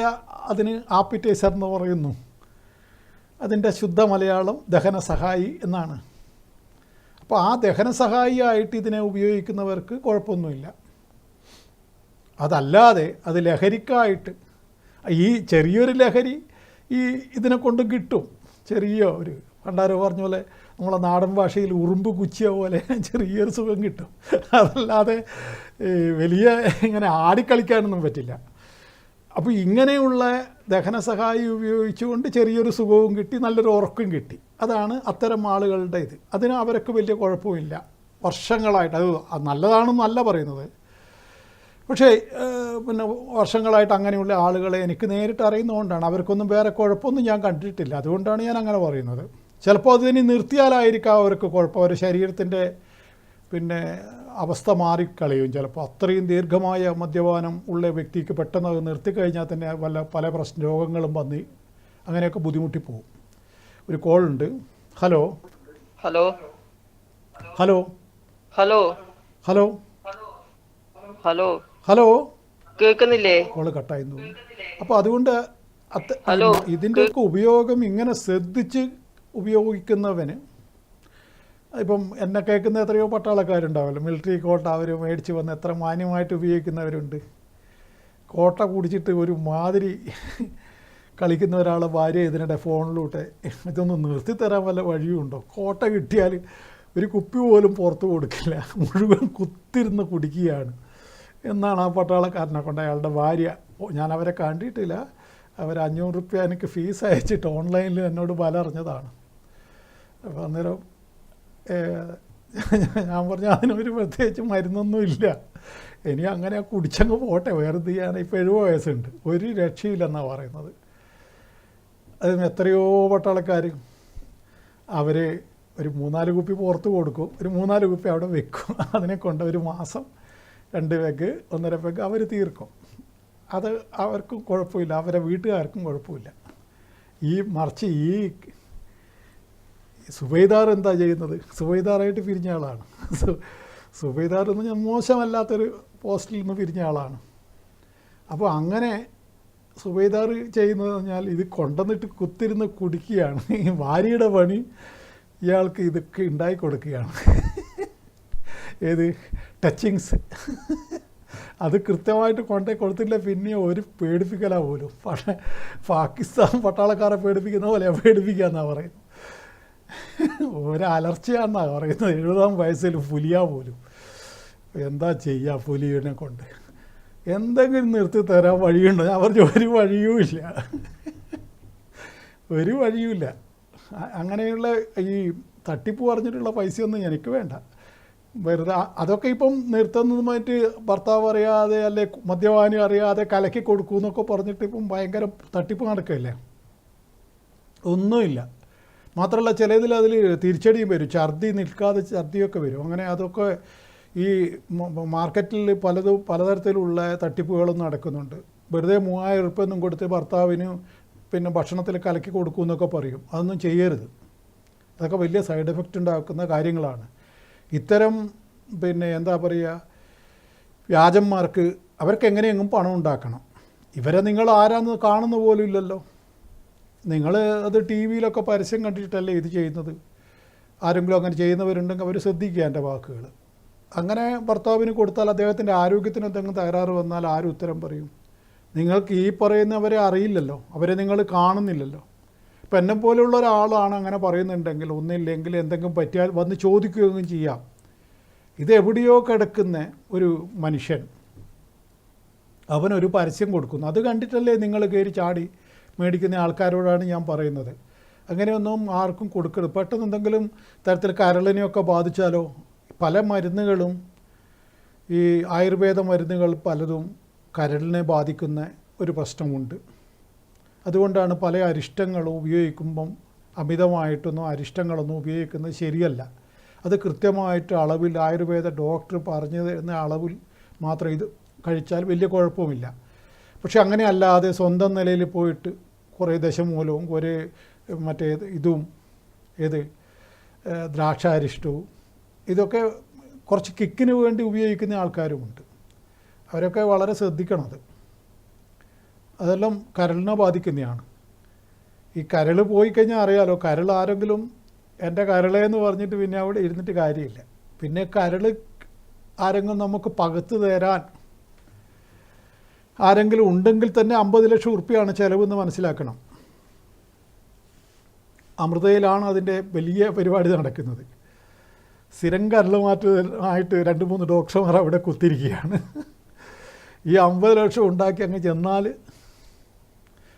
അതിന് ആപ്പിറ്റൈസർ എന്ന് പറയുന്നു. അതിൻ്റെ ശുദ്ധ മലയാളം ദഹന സഹായി എന്നാണ്. അപ്പോൾ ആ ദഹന സഹായിയായിട്ട് ഇതിനെ ഉപയോഗിക്കുന്നവർക്ക് കുഴപ്പമൊന്നുമില്ല. അതല്ലാതെ അത് ലഹരിക്കായിട്ട്, ഈ ചെറിയൊരു ലഹരി ഈ ഇതിനെ കൊണ്ട് കിട്ടും. ചെറിയ ഒരു പണ്ടാരോ പറഞ്ഞ പോലെ നമ്മളെ നാടൻ ഭാഷയിൽ ഉറുമ്പ് കുച്ചിയ പോലെ ചെറിയൊരു സുഖം കിട്ടും. അതല്ലാതെ വലിയ ഇങ്ങനെ ആടിക്കളിക്കാനൊന്നും പറ്റില്ല. അപ്പോൾ ഇങ്ങനെയുള്ള ദഹന സഹായി ഉപയോഗിച്ചുകൊണ്ട് ചെറിയൊരു സുഖവും കിട്ടി, നല്ലൊരു ഉറക്കം കിട്ടി. അതാണ് അത്തരം ആളുകളുടെ ഇത്. അതിന് അവർക്ക് വലിയ കുഴപ്പമില്ല. വർഷങ്ങളായിട്ട് അത് നല്ലതാണെന്നല്ല പറയുന്നത്, പക്ഷേ പിന്നെ വർഷങ്ങളായിട്ട് അങ്ങനെയുള്ള ആളുകളെ എനിക്ക് നേരിട്ട് അറിയുന്നതുകൊണ്ടാണ്. അവർക്കൊന്നും വേറെ കുഴപ്പമൊന്നും ഞാൻ കണ്ടിട്ടില്ല, അതുകൊണ്ടാണ് ഞാൻ അങ്ങനെ പറയുന്നത്. ചിലപ്പോൾ അതിന് നിർത്തിയാലായിരിക്കാം അവർക്ക് കുഴപ്പം, അവർ ശരീരത്തിൻ്റെ പിന്നെ അവസ്ഥ മാറിക്കളയും. ചിലപ്പോൾ അത്രയും ദീർഘമായ മദ്യപാനം ഉള്ള വ്യക്തിക്ക് പെട്ടെന്ന് അത് നിർത്തിക്കഴിഞ്ഞാൽ തന്നെ പല രോഗങ്ങളും വന്ന് അങ്ങനെയൊക്കെ ബുദ്ധിമുട്ടിപ്പോവും. ഒരു കോളുണ്ട്. Hello hello hello hello hello hello hello കേക്കുന്നില്ലേ? കോള് കട്ടായി തോന്നുന്നു. അപ്പോൾ അതുകൊണ്ട് ഹലോ ഇതിൻ്റെയൊക്കെ ഉപയോഗം ഇങ്ങനെ ശ്രദ്ധിച്ച് ഉപയോഗിക്കുന്നവന്, ഇപ്പം എന്നെ കേൾക്കുന്ന എത്രയോ പട്ടാളക്കാരുണ്ടാവല്ലോ, മിലിറ്ററി കോട്ട അവർ മേടിച്ച് വന്ന് എത്ര മാന്യമായിട്ട് ഉപയോഗിക്കുന്നവരുണ്ട്. കോട്ട കുടിച്ചിട്ട് ഒരു മാതിരി കളിക്കുന്ന ഒരാളെ ഭാര്യ ഇതിനിടെ ഫോണിലൂടെ ഇതൊന്ന് നിർത്തിത്തരാൻ വല്ല വഴിയുണ്ടോ? കോട്ട കിട്ടിയാൽ ഒരു കുപ്പി പോലും പുറത്ത് കൊടുക്കില്ല, മുഴുവൻ കുത്തിരുന്ന് കുടിക്കുകയാണ് എന്നാണ് ആ പട്ടാളക്കാരനെ കൊണ്ട് അയാളുടെ ഭാര്യ. ഞാൻ അവരെ കണ്ടിട്ടില്ല, അവർ 500 റുപ്യ എനിക്ക് ഫീസ് അയച്ചിട്ട് ഓൺലൈനിൽ എന്നോട് അറിഞ്ഞതാണ്. അപ്പോൾ അന്നേരം ഞാൻ പറഞ്ഞു അതിനൊരു പ്രത്യേകിച്ച് മരുന്നൊന്നുമില്ല, ഇനി അങ്ങനെ കുടിച്ചങ്ങ് പോട്ടെ, വേറെ ചെയ്യാൻ. ഇപ്പോൾ 70 വയസ്സുണ്ട്, ഒരു രക്ഷയില്ലെന്നാണ് പറയുന്നത്. അതിന് എത്രയോ പട്ടാളക്കാർ അവർ ഒരു 3-4 കുപ്പി പുറത്ത് കൊടുക്കും, ഒരു 3-4 കുപ്പി അവിടെ വെക്കും, അതിനെ കൊണ്ട് ഒരു മാസം 2 പെഗ് 1.5 പെഗ് അവർ തീർക്കും. അത് അവർക്കും കുഴപ്പമില്ല, അവരെ വീട്ടുകാർക്കും കുഴപ്പമില്ല. മറിച്ച് ഈ സുബൈദാർ എന്താ ചെയ്യുന്നത്? സുബൈദാറായിട്ട് പിരിഞ്ഞ ആളാണ്. സുബൈദാർ എന്ന് ഞാൻ മോശമല്ലാത്തൊരു പോസ്റ്റിൽ നിന്ന് പിരിഞ്ഞ ആളാണ്. അപ്പോൾ അങ്ങനെ സുബൈദാർ ചെയ്യുന്നത് പറഞ്ഞാൽ ഇത് കൊണ്ടുവന്നിട്ട് കുത്തിരുന്ന് കുടിക്കുകയാണ്. ഈ ഭാര്യയുടെ പണി ഇയാൾക്ക് ഇതൊക്കെ ഉണ്ടാക്കി കൊടുക്കുകയാണ്. ഏത് ടച്ചിങ്സ് അത് കൃത്യമായിട്ട് കൊണ്ടേ കൊടുത്തില്ല, പിന്നെ ഒരു പേടിപ്പിക്കലാ പോലും. പക്ഷേ പാകിസ്ഥാൻ പട്ടാളക്കാരെ പേടിപ്പിക്കുന്ന പോലെ പേടിപ്പിക്കുക എന്നാണ് പറയുന്നത്. ഒരലർച്ചയാണെന്നാണ് പറയുന്നത്. 70 വയസ്സിൽ പുലിയാ പോലും. എന്താ ചെയ്യുക പുലിയെ കൊണ്ട്? എന്തെങ്കിലും നിർത്തി തരാൻ വഴിയുണ്ടോ? ഞാൻ പറഞ്ഞു ഒരു വഴിയുമില്ല, ഒരു വഴിയുമില്ല. അങ്ങനെയുള്ള ഈ തട്ടിപ്പ് പറഞ്ഞിട്ടുള്ള പൈസയൊന്നും എനിക്ക് വേണ്ട. വെറുതെ അതൊക്കെ ഇപ്പം നിർത്തുന്നതുമായിട്ട് ഭർത്താവ് അറിയാതെ അല്ലെ മദ്യപാനി അറിയാതെ കലക്കി കൊടുക്കൂ എന്നൊക്കെ പറഞ്ഞിട്ട് ഇപ്പം ഭയങ്കര തട്ടിപ്പ് നടക്കുകയല്ലേ. ഒന്നുമില്ല. മാത്രമല്ല ചിലതിൽ അതിൽ തിരിച്ചടിയും വരും, ഛർദി നിൽക്കാതെ ഛർദിയൊക്കെ വരും. അങ്ങനെ അതൊക്കെ ഈ മാർക്കറ്റിൽ പലതരത്തിലുള്ള തട്ടിപ്പുകളും നടക്കുന്നുണ്ട്. വെറുതെ 3000 റുപ്യ ഒന്നും കൊടുത്ത് ഭർത്താവിന് പിന്നെ ഭക്ഷണത്തിൽ കലക്കി കൊടുക്കൂ എന്നൊക്കെ പറയും. അതൊന്നും ചെയ്യരുത്. അതൊക്കെ വലിയ സൈഡ് എഫക്റ്റ് ഉണ്ടാക്കുന്ന കാര്യങ്ങളാണ്. ഇത്തരം പിന്നെ എന്താ പറയുക, വ്യാജന്മാർക്ക് അവർക്ക് എങ്ങനെയെങ്കിലും പണം ഉണ്ടാക്കണം. ഇവരെ നിങ്ങൾ ആരാന്ന് കാണുന്ന പോലും ഇല്ലല്ലോ. നിങ്ങൾ അത് ടി വിയിലൊക്കെ പരസ്യം കണ്ടിട്ടല്ലേ ഇത് ചെയ്യുന്നത്. ആരെങ്കിലും അങ്ങനെ ചെയ്യുന്നവരുണ്ടെങ്കിൽ അവർ ശ്രദ്ധിക്കുക എൻ്റെ വാക്കുകൾ. അങ്ങനെ ഭർത്താവിന് കൊടുത്താൽ അദ്ദേഹത്തിൻ്റെ ആരോഗ്യത്തിന് എന്തെങ്കിലും തകരാറ് വന്നാൽ ആരും ഉത്തരം പറയും? നിങ്ങൾക്ക് ഈ പറയുന്നവരെ അറിയില്ലല്ലോ, അവരെ നിങ്ങൾ കാണുന്നില്ലല്ലോ. ഇപ്പം എന്നെപ്പോലെയുള്ള ഒരാളാണ് അങ്ങനെ പറയുന്നുണ്ടെങ്കിൽ, ഒന്നില്ലെങ്കിൽ എന്തെങ്കിലും പറ്റിയാൽ വന്ന് ചോദിക്കുകയും ചെയ്യാം. ഇതെവിടെയോ കിടക്കുന്ന ഒരു മനുഷ്യൻ അവനൊരു പരസ്യം കൊടുക്കുന്നു, അത് കണ്ടിട്ടല്ലേ നിങ്ങൾ കയറി ചാടി മേടിക്കുന്ന ആൾക്കാരോടാണ് ഞാൻ പറയുന്നത്. അങ്ങനെയൊന്നും ആർക്കും കൊടുക്കരുത്. പെട്ടെന്ന് എന്തെങ്കിലും തരത്തിൽ കരളിനെയൊക്കെ ബാധിച്ചാലോ, പല മരുന്നുകളും ഈ ആയുർവേദ മരുന്നുകൾ പലതും കരളിനെ ബാധിക്കുന്ന ഒരു പ്രശ്നമുണ്ട്. അതുകൊണ്ടാണ് പല അരിഷ്ടങ്ങളും ഉപയോഗിക്കുമ്പം അമിതമായിട്ടൊന്നും അരിഷ്ടങ്ങളൊന്നും ഉപയോഗിക്കുന്നത് ശരിയല്ല. അത് കൃത്യമായിട്ട് അളവിൽ ആയുർവേദ ഡോക്ടർ പറഞ്ഞു തരുന്ന അളവിൽ മാത്രം ഇത് കഴിച്ചാൽ വലിയ കുഴപ്പമില്ല. പക്ഷെ അങ്ങനെ അല്ലാതെ സ്വന്തം നിലയിൽ പോയിട്ട് കുറേ ദശമൂലവും കുറേ മറ്റേ ഇതും ദ്രാക്ഷാരിഷ്ടവും ഇതൊക്കെ കുറച്ച് കിക്കിന് വേണ്ടി ഉപയോഗിക്കുന്ന ആൾക്കാരുമുണ്ട്. അവരൊക്കെ വളരെ ശ്രദ്ധിക്കണത്. അതെല്ലാം കരളിനെ ബാധിക്കുന്നതാണ്. ഈ കരൾ പോയി കഴിഞ്ഞാൽ അറിയാലോ, കരൾ ആരെങ്കിലും എൻ്റെ കരളെന്ന് പറഞ്ഞിട്ട് പിന്നെ അവിടെ ഇരുന്നിട്ട് കാര്യമില്ല. പിന്നെ കരൾ ആരെങ്കിലും നമുക്ക് പകുത്ത് തരാൻ ആരെങ്കിലും ഉണ്ടെങ്കിൽ തന്നെ 50 ലക്ഷം ഉറുപ്പികയാണ് ചിലവെന്ന് മനസ്സിലാക്കണം. അമൃതയിലാണ് അതിൻ്റെ വലിയ പരിപാടി നടക്കുന്നത്. സ്ഥിരം കരളുമാറ്റമായിട്ട് 2-3 ഡോക്ടർമാർ അവിടെ കുത്തിരിക്കുകയാണ്. ഈ 50 ലക്ഷം ഉണ്ടാക്കി അങ്ങ് ചെന്നാൽ,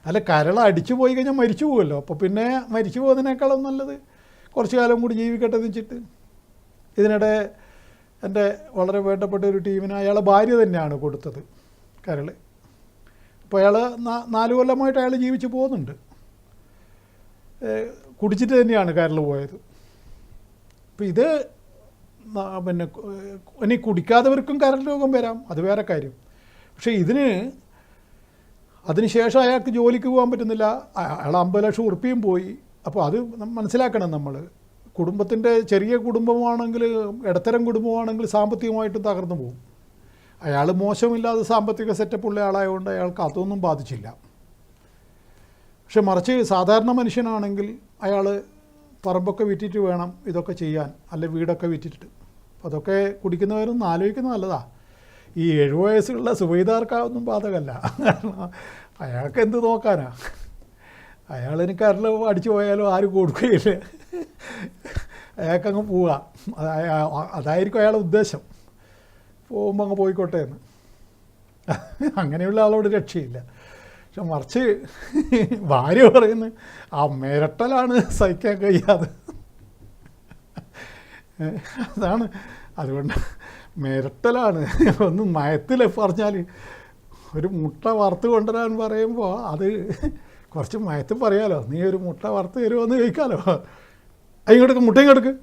അല്ല കരൾ അടിച്ചു പോയി കഴിഞ്ഞാൽ മരിച്ചു പോകുമല്ലോ. അപ്പോൾ പിന്നെ മരിച്ചു പോകുന്നതിനേക്കാളും നല്ലത് കുറച്ച് കാലം കൂടി ജീവിക്കട്ടെ എന്ന് വെച്ചിട്ട്. ഇതിനിടെ എൻ്റെ വളരെ വേണ്ടപ്പെട്ട ഒരു ടീമിന് അയാളെ ഭാര്യ തന്നെയാണ് കൊടുത്തത് കരൾ. അപ്പോൾ അയാൾ 4 കൊല്ലമായിട്ട് അയാൾ ജീവിച്ച് പോകുന്നുണ്ട്. കുടിച്ചിട്ട് തന്നെയാണ് കരൾ പോയത്. അപ്പോൾ ഇത് പിന്നെ ഇനി കുടിക്കാത്തവർക്കും കരൾ രോഗം വരാം, അത് വേറെ കാര്യം. പക്ഷേ അതിനുശേഷം അയാൾക്ക് ജോലിക്ക് പോകാൻ പറ്റുന്നില്ല. അയാൾ 50 ലക്ഷം ഉറുപ്പിയും പോയി. അപ്പോൾ അത് മനസ്സിലാക്കണം നമ്മൾ. കുടുംബത്തിൻ്റെ ചെറിയ കുടുംബമാണെങ്കിൽ, ഇടത്തരം കുടുംബമാണെങ്കിൽ സാമ്പത്തികമായിട്ടും തകർന്നു പോകും. അയാൾ മോശമില്ലാതെ സാമ്പത്തിക സെറ്റപ്പുള്ള ആളായതുകൊണ്ട് അയാൾക്ക് അതൊന്നും ബാധിച്ചില്ല. പക്ഷെ മറിച്ച് സാധാരണ മനുഷ്യനാണെങ്കിൽ അയാൾ പറമ്പൊക്കെ വിറ്റിട്ട് വേണം ഇതൊക്കെ ചെയ്യാൻ, അല്ലെ വീടൊക്കെ വിറ്റിട്ട്. അപ്പോൾ അതൊക്കെ കുടിക്കുന്നവരൊന്നും ആലോചിക്കുന്നത് നല്ലതാണ്. ഈ 70 വയസ്സുള്ള സുബൈദാർക്കൊന്നും ബാധകമല്ല. അയാൾക്ക് എന്ത് നോക്കാനാ? അയാളിന് കരൽ അടിച്ചു പോയാലും ആരും കൊടുക്കുകയില്ല, അയാൾക്കങ്ങ് പോവുക. അതായിരിക്കും അയാളുടെ ഉദ്ദേശം. പോകുമ്പോൾ അങ്ങ് പോയിക്കോട്ടെ എന്ന്. അങ്ങനെയുള്ള ആളോട് രക്ഷയില്ല. പക്ഷെ മറിച്ച് ഭാര്യ പറയുന്നത് ആ മിരട്ടലാണ് സഹിക്കാൻ കഴിയാതെ. അതാണ്. അതുകൊണ്ട് മിരട്ടലാണ്. ഒന്ന് മയത്തിൽ പറഞ്ഞാൽ ഒരു മുട്ട വറുത്ത് കൊണ്ടുവരാൻ പറയുമ്പോൾ അത് കുറച്ച് മയത്തിൽ പറയാലോ. നീ ഒരു മുട്ട വറുത്ത് തരുമോ എന്ന് ചോദിക്കാമല്ലോ. ഇങ്ങോട്ട് മുട്ടയും കൊടുക്ക്,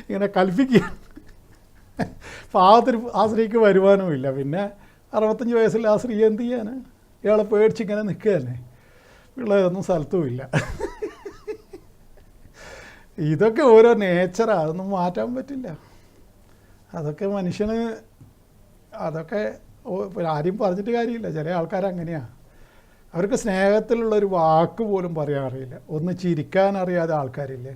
ഇങ്ങനെ കൽപ്പിക്കുക. പാവത്തിന് ആ സ്ത്രീക്ക് വരുമാനവുമില്ല. പിന്നെ 65 വയസ്സിൽ ആ സ്ത്രീ എന്ത് ചെയ്യാൻ? ഇയാളെ പേടിച്ചിങ്ങനെ നിൽക്കുക തന്നെ. പിള്ളേരൊന്നും സ്ഥലത്തുമില്ല. ഇതൊക്കെ ഓരോ നേച്ചറാണ്, അതൊന്നും മാറ്റാൻ പറ്റില്ല. അതൊക്കെ മനുഷ്യന്, അതൊക്കെ ആരും പറഞ്ഞിട്ട് കാര്യമില്ല. ചില ആൾക്കാർ അങ്ങനെയാണ്. അവർക്ക് സ്നേഹത്തിലുള്ളൊരു വാക്ക് പോലും പറയാൻ അറിയില്ല. ഒന്ന് ചിരിക്കാൻ അറിയാതെ ആൾക്കാരില്ലേ.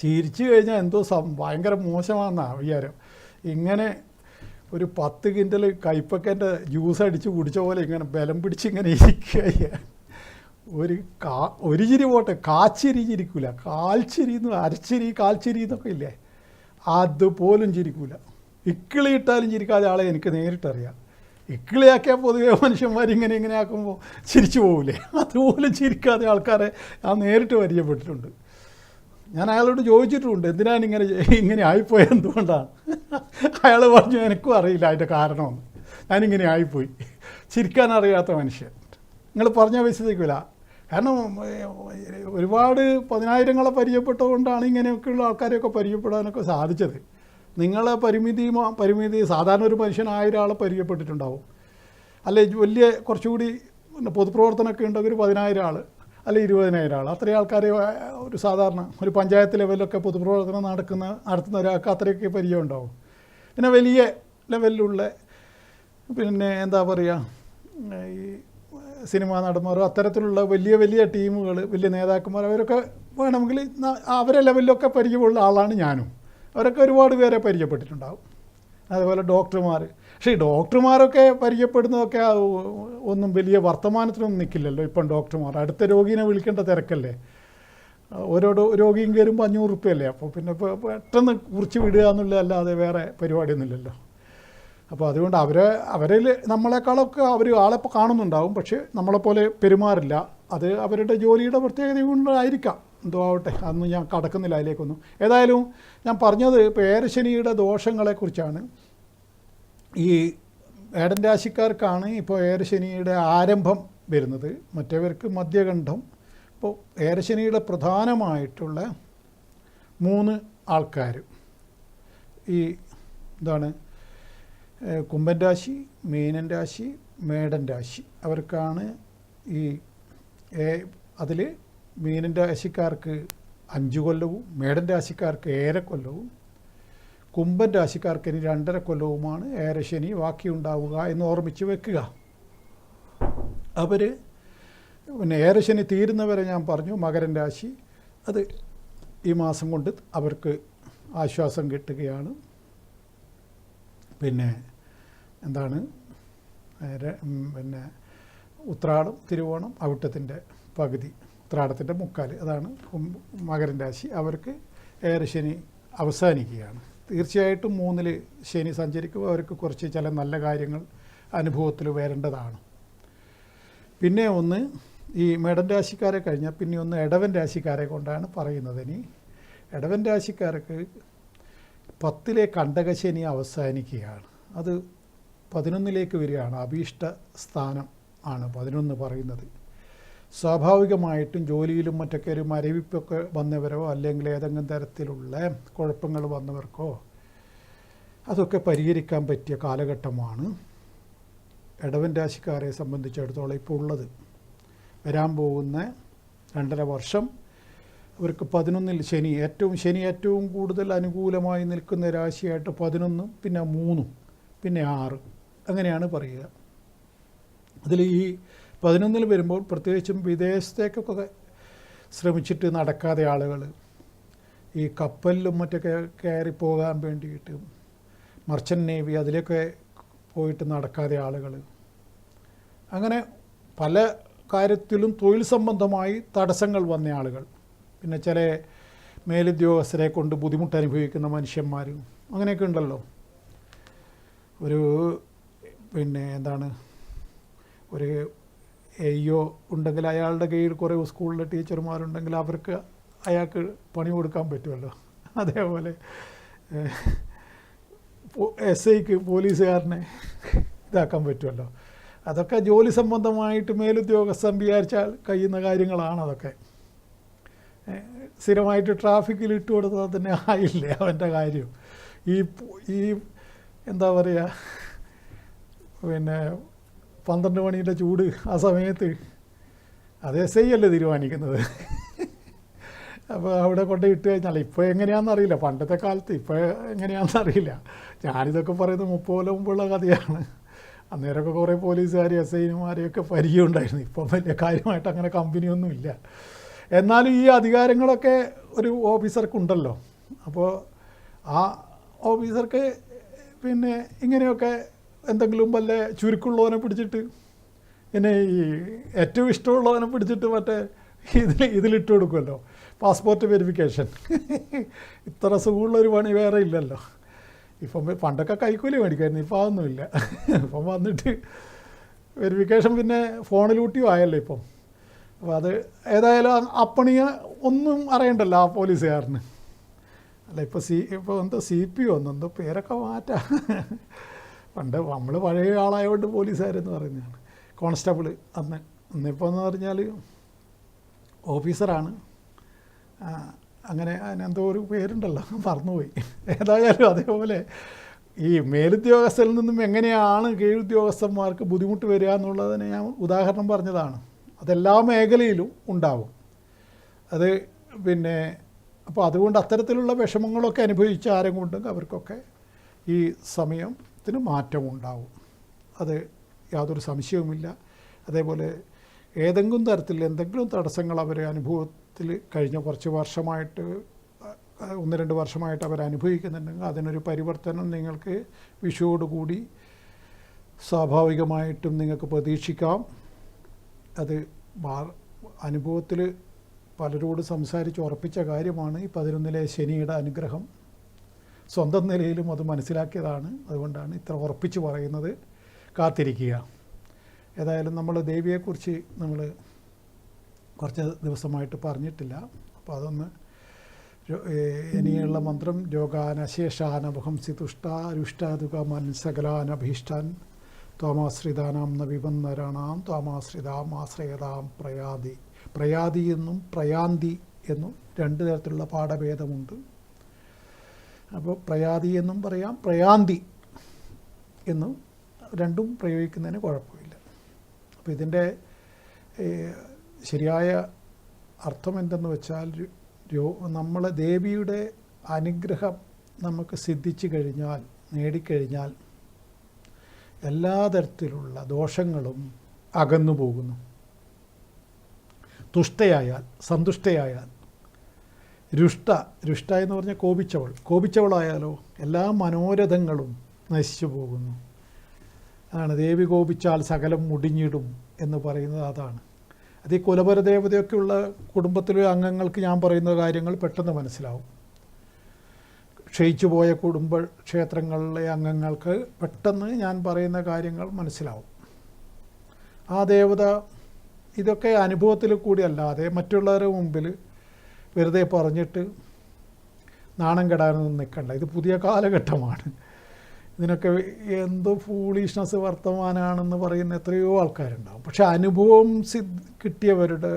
ചിരിച്ചു കഴിഞ്ഞാൽ എന്തോ ഭയങ്കര മോശമാണെന്നാണ് വിചാരം. ഇങ്ങനെ ഒരു 10 കിൻഡൽ കൈപ്പക്കൻ്റെ ജ്യൂസ് അടിച്ച് കുടിച്ച പോലെ ഇങ്ങനെ ബലം പിടിച്ച് ഇങ്ങനെ ഇരിക്കുക. ഒരു ചിരി പോട്ടെ, കാച്ചിരി ചിരിക്കില്ല. കാൽച്ചിരി എന്ന്, അരച്ചിരി കാൽച്ചിരി എന്നൊക്കെ ഇല്ലേ, അതുപോലും ചിരിക്കില്ല. ഇക്കിളി ഇട്ടാലും ചിരിക്കാതെ ആളെ എനിക്ക് നേരിട്ടറിയാം. ഇക്കിളിയാക്കിയാൽ പൊതുവെ മനുഷ്യന്മാരിങ്ങനെ ഇങ്ങനെ ആക്കുമ്പോൾ ചിരിച്ചു പോകില്ലേ, അതുപോലും ചിരിക്കാതെ ആൾക്കാരെ ഞാൻ നേരിട്ട് പരിചയപ്പെട്ടിട്ടുണ്ട്. ഞാൻ അയാളോട് ചോദിച്ചിട്ടുമുണ്ട്, എന്തിനാണ് ഇങ്ങനെ ആയിപ്പോയത്, എന്തുകൊണ്ടാണ്? അയാൾ പറഞ്ഞു എനിക്കും അറിയില്ല അതിൻ്റെ കാരണമെന്ന്, ഞാനിങ്ങനെ ആയിപ്പോയി. ചിരിക്കാൻ അറിയാത്ത മനുഷ്യൻ. നിങ്ങൾ പറഞ്ഞാൽ വിശ്വസിക്കില്ല. കാരണം ഒരുപാട് 10,000-ങ്ങളെ പരിചയപ്പെട്ടതുകൊണ്ടാണ് ഇങ്ങനെയൊക്കെയുള്ള ആൾക്കാരെയൊക്കെ പരിചയപ്പെടാനൊക്കെ സാധിച്ചത്. നിങ്ങളെ പരിമിതി സാധാരണ ഒരു മനുഷ്യൻ 1000 ആളെ പരിചയപ്പെട്ടിട്ടുണ്ടാവും. അല്ലെ വലിയ കുറച്ചുകൂടി പൊതുപ്രവർത്തനമൊക്കെ ഉണ്ടെങ്കിൽ ഒരു 10,000 ആൾ, അല്ലെ 20,000 ആൾ, അത്രയും ആൾക്കാരെ ഒരു സാധാരണ ഒരു പഞ്ചായത്ത് ലെവലിലൊക്കെ പൊതുപ്രവർത്തനം നടത്തുന്ന ഒരാൾക്ക് അത്രയൊക്കെ പരിചയം ഉണ്ടാവും. പിന്നെ വലിയ ലെവലിലുള്ള പിന്നെ എന്താ പറയുക, ഈ സിനിമാ നടന്മാരോ അത്തരത്തിലുള്ള വലിയ വലിയ ടീമുകൾ, വലിയ നേതാക്കന്മാർ, അവരൊക്കെ വേണമെങ്കിൽ അവരെ ലെവലിലൊക്കെ പരിചയമുള്ള ആളാണ് ഞാനും. അവരൊക്കെ ഒരുപാട് പേരെ പരിചയപ്പെട്ടിട്ടുണ്ടാവും. അതുപോലെ ഡോക്ടർമാർ. പക്ഷേ ഈ ഡോക്ടർമാരൊക്കെ പരിചയപ്പെടുന്നതൊക്കെ ഒന്നും വലിയ വർത്തമാനത്തിനൊന്നും നിൽക്കില്ലല്ലോ ഇപ്പം ഡോക്ടർമാർ. അടുത്ത രോഗീനെ വിളിക്കേണ്ട തിരക്കല്ലേ. ഓരോ രോഗിയും കയറുമ്പോൾ 500 റുപ്യല്ലേ. അപ്പോൾ പിന്നെ പെട്ടെന്ന് കുറിച്ച് വിടുക എന്നുള്ളതല്ലാതെ വേറെ പരിപാടിയൊന്നുമില്ലല്ലോ. അപ്പോൾ അതുകൊണ്ട് അവരിൽ നമ്മളെക്കാളൊക്കെ അവർ ആളെ കാണുന്നുണ്ടാവും, പക്ഷേ നമ്മളെപ്പോലെ പെരുമാറില്ല. അത് അവരുടെ ജോലിയുടെ പ്രത്യേകത കൊണ്ടായിരിക്കാം, എന്തോ ആവട്ടെ, അതൊന്നും ഞാൻ കടക്കുന്നില്ല അതിലേക്കൊന്നും. ഏതായാലും ഞാൻ പറഞ്ഞത് ഇപ്പോൾ ഏരശനിയുടെ ദോഷങ്ങളെക്കുറിച്ചാണ്. ഈ ഏടൻ രാശിക്കാർക്കാണ് ഇപ്പോൾ ഏരശനിയുടെ ആരംഭം വരുന്നത്, മറ്റവർക്ക് മധ്യകണ്ഠം. ഇപ്പോൾ ഏരശനിയുടെ പ്രധാനമായിട്ടുള്ള 3 ആൾക്കാർ ഈ എന്താണ്, കുംഭൻ രാശി, മീനൻ രാശി, മേടൻ രാശി, അവർക്കാണ് ഈ അതിൽ മീനൻ രാശിക്കാർക്ക് 5 കൊല്ലവും മേടൻ രാശിക്കാർക്ക് 7 കൊല്ലവും കുംഭൻ രാശിക്കാർക്ക് ഇനി 2.5 കൊല്ലവുമാണ് ഏരശനി ബാക്കിയുണ്ടാവുക എന്ന് ഓർമ്മിച്ച് വെക്കുക. അവർ പിന്നെ ഏരശനി തീരുന്നവരെ ഞാൻ പറഞ്ഞു മകരൻ രാശി, അത് ഈ മാസം കൊണ്ട് അവർക്ക് ആശ്വാസം കിട്ടുകയാണ്. പിന്നെ എന്താണ്, പിന്നെ ഉത്രാടം, തിരുവോണം, അവിട്ടത്തിൻ്റെ പകുതി, ഉത്രാടത്തിൻ്റെ 3/4, അതാണ് മകരൻ രാശി. അവർക്ക് ഏരശനി അവസാനിക്കുകയാണ്. തീർച്ചയായിട്ടും 3-ൽ ശനി സഞ്ചരിക്കുമ്പോൾ അവർക്ക് കുറച്ച് ചില നല്ല കാര്യങ്ങൾ അനുഭവത്തിൽ വരേണ്ടതാണ്. പിന്നെ ഒന്ന് ഈ മേടൻ രാശിക്കാരെ കഴിഞ്ഞാൽ പിന്നെ ഒന്ന് ഇടവൻ രാശിക്കാരെ കൊണ്ടാണ് പറയുന്നത്. ഇനി ഇടവൻ രാശിക്കാർക്ക് 10-ലെ കണ്ടകശനി അവസാനിക്കുകയാണ്. അത് 11-ലേക്ക് വരികയാണ്. അഭീഷ്ട സ്ഥാനം ആണ് 11 പറയുന്നത്. സ്വാഭാവികമായിട്ടും ജോലിയിലും മറ്റൊക്കെ ഒരു മരവിപ്പൊക്കെ വന്നവരോ അല്ലെങ്കിൽ ഏതെങ്കിലും തരത്തിലുള്ള കുഴപ്പങ്ങൾ വന്നവർക്കോ അതൊക്കെ പരിഹരിക്കാൻ പറ്റിയ കാലഘട്ടമാണ് ഇടവൻ രാശിക്കാരെ സംബന്ധിച്ചിടത്തോളം ഇപ്പോൾ ഉള്ളത്. വരാൻ പോകുന്ന 2.5 വർഷം അവർക്ക് 11 ശനി ഏറ്റവും കൂടുതൽ അനുകൂലമായി നിൽക്കുന്ന രാശിയായിട്ട് 11, പിന്നെ 3, പിന്നെ 6 അങ്ങനെയാണ് പറയുക. അതിൽ ഈ 11 വരുമ്പോൾ പ്രത്യേകിച്ചും വിദേശത്തേക്കൊക്കെ ശ്രമിച്ചിട്ട് നടക്കാതെ ആളുകൾ, ഈ കപ്പലിലും മറ്റൊക്കെ കയറി പോകാൻ വേണ്ടിയിട്ട് മർച്ചൻ്റ് നേവി അതിലൊക്കെ പോയിട്ട് നടക്കാതെ ആളുകൾ, അങ്ങനെ പല കാര്യത്തിലും തൊഴിൽ സംബന്ധമായി തടസ്സങ്ങൾ വന്ന ആളുകൾ, പിന്നെ ചില മേലുദ്യോഗസ്ഥരെ കൊണ്ട് ബുദ്ധിമുട്ട് അനുഭവിക്കുന്ന മനുഷ്യന്മാർ, അങ്ങനെയൊക്കെ ഉണ്ടല്ലോ. ഒരു പിന്നെ എന്താണ്, ഒരു എയ്യോ ഉണ്ടെങ്കിൽ അയാളുടെ കീഴിൽ കുറേ സ്കൂളിലെ ടീച്ചർമാരുണ്ടെങ്കിൽ അവർക്ക് അയാൾക്ക് പണി കൊടുക്കാൻ പറ്റുമല്ലോ. അതേപോലെ SIക്ക് പോലീസുകാരനെ ഇതാക്കാൻ പറ്റുമല്ലോ. അതൊക്കെ ജോലി സംബന്ധമായിട്ട് മേലുദ്യോഗസ്ഥൻ വിചാരിച്ചാൽ കഴിയുന്ന കാര്യങ്ങളാണ് അതൊക്കെ. സ്ഥിരമായിട്ട് ട്രാഫിക്കിൽ ഇട്ട് കൊടുത്താൽ തന്നെ ആയില്ലേ അവൻ്റെ കാര്യം. ഈ എന്താ പറയുക, പിന്നെ 12 മണീൻ്റെ ചൂട് ആ സമയത്ത് അത് SI അല്ലേ തീരുമാനിക്കുന്നത്. അപ്പോൾ അവിടെ കൊണ്ട് ഇട്ട് കഴിഞ്ഞാൽ ഇപ്പോൾ എങ്ങനെയാണെന്നറിയില്ല, പണ്ടത്തെ കാലത്ത് ഇപ്പോൾ എങ്ങനെയാണെന്നറിയില്ല. ഞാനിതൊക്കെ പറയുന്നത് 30 കൊല്ലം മുമ്പുള്ള കഥയാണ്. അന്നേരമൊക്കെ കുറേ പോലീസുകാർ SIമാരെയൊക്കെ പരിചയമുണ്ടായിരുന്നു. ഇപ്പം വലിയ കാര്യമായിട്ട് അങ്ങനെ കമ്പനിയൊന്നുമില്ല. എന്നാലും ഈ അധികാരങ്ങളൊക്കെ ഒരു ഓഫീസർക്കുണ്ടല്ലോ. അപ്പോൾ ആ ഓഫീസർക്ക് പിന്നെ ഇങ്ങനെയൊക്കെ എന്തെങ്കിലും വല്ല ചുരുക്കമുള്ളവനെ പിടിച്ചിട്ട്, പിന്നെ ഈ ഏറ്റവും ഇഷ്ടമുള്ളവനെ പിടിച്ചിട്ട് മറ്റേ ഇതിലിട്ട് കൊടുക്കുമല്ലോ, പാസ്പോർട്ട് വെരിഫിക്കേഷൻ. ഇത്ര സുഖമുള്ളൊരു പണി വേറെ ഇല്ലല്ലോ. ഇപ്പം പണ്ടൊക്കെ കൈക്കൂലി മേടിക്കായിരുന്നു, ഇപ്പം അതൊന്നുമില്ല. ഇപ്പം വന്നിട്ട് വെരിഫിക്കേഷൻ പിന്നെ ഫോണിലൂട്ടിയും ആയല്ലോ ഇപ്പം. അപ്പോൾ അത് ഏതായാലും അപ്പണിയ ഒന്നും അറിയണ്ടല്ലോ ആ പോലീസുകാരന്. അല്ല ഇപ്പോൾ എന്തോ CPO എന്തോ പേരൊക്കെ മാറ്റാം. പണ്ട് നമ്മൾ പഴയ ആളായതുകൊണ്ട് പോലീസുകാരെന്ന് പറയുന്നതാണ്. കോൺസ്റ്റബിൾ അന്നിപ്പോൾ എന്ന് പറഞ്ഞാൽ ഓഫീസറാണ്. അങ്ങനെ അതിനെന്തോ ഒരു പേരുണ്ടല്ലോ, മറന്നുപോയി. ഏതായാലും അതേപോലെ ഈ മേലുദ്യോഗസ്ഥരിൽ നിന്നും എങ്ങനെയാണ് കീഴുദ്യോഗസ്ഥന്മാർക്ക് ബുദ്ധിമുട്ട് വരിക എന്നുള്ളതിന് ഞാൻ ഉദാഹരണം പറഞ്ഞതാണ്. അതെല്ലാ മേഖലയിലും ഉണ്ടാവും അത്. പിന്നെ അപ്പോൾ അതുകൊണ്ട് അത്തരത്തിലുള്ള വിഷമങ്ങളൊക്കെ അനുഭവിച്ച ആരും കൊണ്ടെങ്കിൽ അവർക്കൊക്കെ ഈ സമയത്തിന് മാറ്റമുണ്ടാവും, അത് യാതൊരു സംശയവുമില്ല. അതേപോലെ ഏതെങ്കിലും തരത്തിൽ എന്തെങ്കിലും തടസ്സങ്ങൾ അവരെ അനുഭവത്തിൽ കഴിഞ്ഞ കുറച്ച് വർഷമായിട്ട് 1-2 വർഷമായിട്ട് അവർ അനുഭവിക്കുന്നുണ്ടെങ്കിൽ അതിനൊരു പരിവർത്തനം നിങ്ങൾക്ക് വിഷുവോടുകൂടി സ്വാഭാവികമായിട്ടും നിങ്ങൾക്ക് പ്രതീക്ഷിക്കാം. അത് അനുഭവത്തിൽ പലരോട് സംസാരിച്ച് ഉറപ്പിച്ച കാര്യമാണ്. ഈ 11 ശനിയുടെ അനുഗ്രഹം സ്വന്തം നിലയിലും അത് മനസ്സിലാക്കിയതാണ്. അതുകൊണ്ടാണ് ഇത്ര ഉറപ്പിച്ച് പറയുന്നത്. കാത്തിരിക്കുക. ഏതായാലും നമ്മൾ ദേവിയെക്കുറിച്ച് നമ്മൾ കുറച്ച് ദിവസമായിട്ട് പറഞ്ഞിട്ടില്ല. അപ്പോൾ അതൊന്ന് ഇനിയുള്ള മന്ത്രം യോഗാനശേഷാനഭംസി തുഷ്ടാരുഷ്ടാതുക മൻസകലാനഭീഷ്ടാൻ ത്വാമാശ്രിതാനാം നവിബന്ധരാണാം ത്വാമാശ്രിതാം ആശ്രയതാം പ്രയാതി എന്നും പ്രയാന്തി എന്നും 2 തരത്തിലുള്ള പാഠഭേദമുണ്ട്. അപ്പോൾ പ്രയാതി എന്നും പറയാം, പ്രയാന്തി എന്നും രണ്ടും പ്രയോഗിക്കുന്നതിന് കുഴപ്പമില്ല. അപ്പോൾ ഇതിൻ്റെ ശരിയായ അർത്ഥം എന്തെന്ന് വെച്ചാൽ നമ്മളെ ദേവിയുടെ അനുഗ്രഹം നമുക്ക് സിദ്ധിച്ചു കഴിഞ്ഞാൽ, നേടിക്കഴിഞ്ഞാൽ എല്ലാ തരത്തിലുള്ള ദോഷങ്ങളും അകന്നു പോകുന്നു. തുഷ്ടയായാൽ, സന്തുഷ്ടയായാൽ, രുഷ്ട എന്ന് പറഞ്ഞാൽ കോപിച്ചവളായാലോ എല്ലാ മനോരഥങ്ങളും നശിച്ചു പോകുന്നു. അതാണ് ദേവി കോപിച്ചാൽ സകലം മുടിഞ്ഞിടും എന്ന് പറയുന്നത്. അതാണ് അത് ഈ കുലപരദേവതയൊക്കെയുള്ള കുടുംബത്തിലെ അംഗങ്ങൾക്ക് ഞാൻ പറയുന്ന കാര്യങ്ങൾ പെട്ടെന്ന് മനസ്സിലാവും. ക്ഷയിച്ചു പോയ കുടുംബ ക്ഷേത്രങ്ങളിലെ അംഗങ്ങൾക്ക് പെട്ടെന്ന് ഞാൻ പറയുന്ന കാര്യങ്ങൾ മനസ്സിലാവും. ആ ദേവത ഇതൊക്കെ അനുഭവത്തിൽ കൂടി അല്ലാതെ മറ്റുള്ളവരുടെ മുമ്പിൽ വെറുതെ പറഞ്ഞിട്ട് നാണം കെടാനൊന്നും നിൽക്കണ്ട. ഇത് പുതിയ കാലഘട്ടമാണ്. ഇതിനൊക്കെ എന്തോ ഫൂളിഷ്നസ് വർത്തമാനാണെന്ന് പറയുന്ന എത്രയോ ആൾക്കാരുണ്ടാവും. പക്ഷെ അനുഭവം കിട്ടിയവരുടെ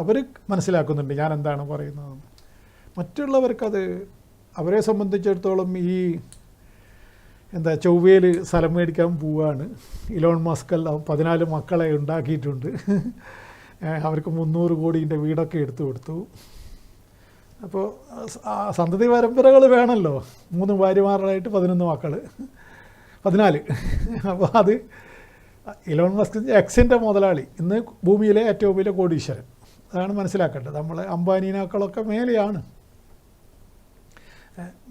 അവർ മനസ്സിലാക്കുന്നുണ്ട് ഞാൻ എന്താണ് പറയുന്നത്. മറ്റുള്ളവർക്കത് അവരെ സംബന്ധിച്ചിടത്തോളം ഈ ചൊവ്വയിൽ സ്ഥലം മേടിക്കാൻ പോവുകയാണ്. ഇലോൺ മസ്ക് 14 മക്കളെ ഉണ്ടാക്കിയിട്ടുണ്ട്. അവർക്ക് 300 കോടിൻ്റെ വീടൊക്കെ എടുത്തു കൊടുത്തു. അപ്പോൾ സന്തതി പരമ്പരകൾ വേണമല്ലോ. 3 ഭാര്യമാരായിട്ട് 11 മക്കൾ, 14. അപ്പോൾ അത് ഇലോൺ മസ്ക് എക്സിൻ്റെ മുതലാളി, ഇന്ന് ഭൂമിയിലെ ഏറ്റവും വലിയ കോടീശ്വരൻ. അതാണ് മനസ്സിലാക്കേണ്ടത്. നമ്മളെ അംബാനീനേക്കാളൊക്കെ മേലെയാണ്.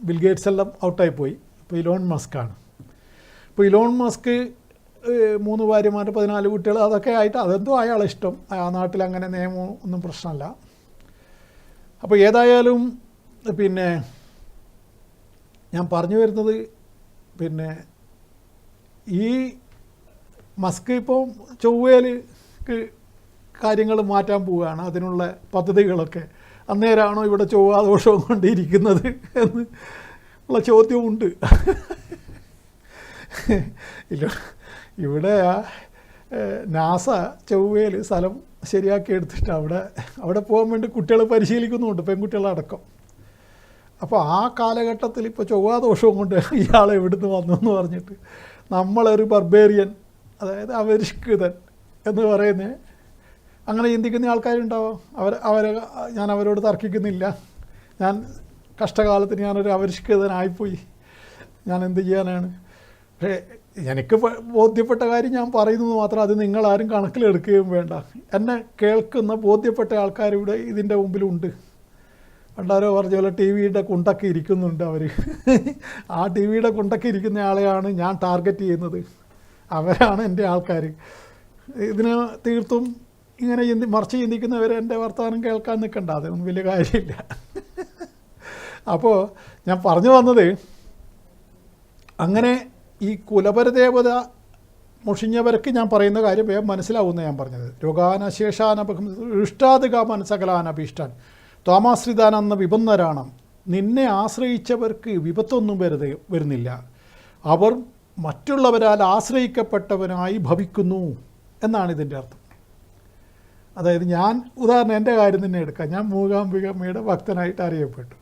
ബിൽഗേറ്റ്സ് എല്ലാം ഔട്ടായിപ്പോയി. ഇപ്പോൾ ഇലോൺ മസ്കാണ്. ഇപ്പോൾ ഇലോൺ മസ്ക് 3 ഭാര്യമാർ 14 കുട്ടികൾ അതൊക്കെ ആയിട്ട് അതെന്തോ അയാളെ ഇഷ്ടം. ആ നാട്ടിൽ അങ്ങനെ നിയമം ഒന്നും പ്രശ്നമല്ല. അപ്പോൾ ഏതായാലും പിന്നെ ഞാൻ പറഞ്ഞു വരുന്നത്, പിന്നെ ഈ മസ്ക് ഇപ്പോൾ ചൊവ്വയിലേക്ക് കാര്യങ്ങൾ മാറ്റാൻ പോവുകയാണ്. അതിനുള്ള പദ്ധതികളൊക്കെ അന്നേരമാണോ ഇവിടെ ചൊവ്വാദോഷവും കൊണ്ടിരിക്കുന്നത് എന്ന് ഉള്ള ചോദ്യമുണ്ട്. ഇല്ല, ഇവിടെ നാസ ചൊവ്വയിൽ സ്ഥലം ശരിയാക്കി എടുത്തിട്ട് അവിടെ പോകാൻ വേണ്ടി കുട്ടികളെ പരിശീലിക്കുന്നുണ്ട്, പെൺകുട്ടികളടക്കം. അപ്പോൾ ആ കാലഘട്ടത്തിൽ ഇപ്പോൾ ചൊവ്വാദോഷവും കൊണ്ട് ഇയാളെ എവിടുന്ന് വന്നു എന്ന് പറഞ്ഞിട്ട് നമ്മളൊരു ബർബേറിയൻ, അതായത് അപരിഷ്കൃതൻ എന്ന് പറയുന്നത്, അങ്ങനെ ചിന്തിക്കുന്ന ആൾക്കാരുണ്ടാവും. ഞാൻ അവരോട് തർക്കിക്കുന്നില്ല. ഞാൻ കഷ്ടകാലത്തിന് ഞാനൊരു അപരിഷ്കൃതനായിപ്പോയി, ഞാൻ എന്ത് ചെയ്യാനാണ്. പക്ഷേ എനിക്ക് ബോധ്യപ്പെട്ട കാര്യം ഞാൻ പറയുന്നത് മാത്രം, അത് നിങ്ങളാരും കണക്കിലെടുക്കുകയും വേണ്ട. എന്നെ കേൾക്കുന്ന ബോധ്യപ്പെട്ട ആൾക്കാരിവിടെ ഇതിൻ്റെ മുമ്പിലുണ്ട്. പണ്ടാരോ പറഞ്ഞ പോലെ ടി വിയുടെ കുണ്ടൊക്കെ ഇരിക്കുന്നുണ്ട് അവർ. ആ ടി വിയുടെ കുണ്ടൊക്കെ ഇരിക്കുന്ന ആളെയാണ് ഞാൻ ടാർഗറ്റ് ചെയ്യുന്നത്. അവരാണ് എൻ്റെ ആൾക്കാർ. ഇതിന് തീർത്തും ഇങ്ങനെ മറിച്ച് ചിന്തിക്കുന്നവർ എൻ്റെ വർത്തമാനം കേൾക്കാൻ നിൽക്കണ്ട, അതൊന്നും വലിയ കാര്യമില്ല. അപ്പോൾ ഞാൻ പറഞ്ഞു വന്നത്, അങ്ങനെ ഈ കുലപരദേവത മുഷിഞ്ഞവർക്ക് ഞാൻ പറയുന്ന കാര്യം വേഗം മനസ്സിലാവുന്ന ഞാൻ പറഞ്ഞത്. രോഗാനശേഷാനപകം ഇഷ്ടാധികാമൻ സകലാനഭീഷ്ടാൻ തോമാശ്രിതാനെന്ന വിപന്നരാണം. നിന്നെ ആശ്രയിച്ചവർക്ക് വിപത്തൊന്നും വരുന്നില്ല, അവർ മറ്റുള്ളവരാൽ ആശ്രയിക്കപ്പെട്ടവനായി ഭവിക്കുന്നു എന്നാണ് ഇതിൻ്റെ അർത്ഥം. അതായത് ഞാൻ ഉദാഹരണം എൻ്റെ കാര്യം തന്നെ എടുക്കാം. ഞാൻ മൂകാംബികമ്മയുടെ ഭക്തനായിട്ട് അറിയപ്പെട്ടു.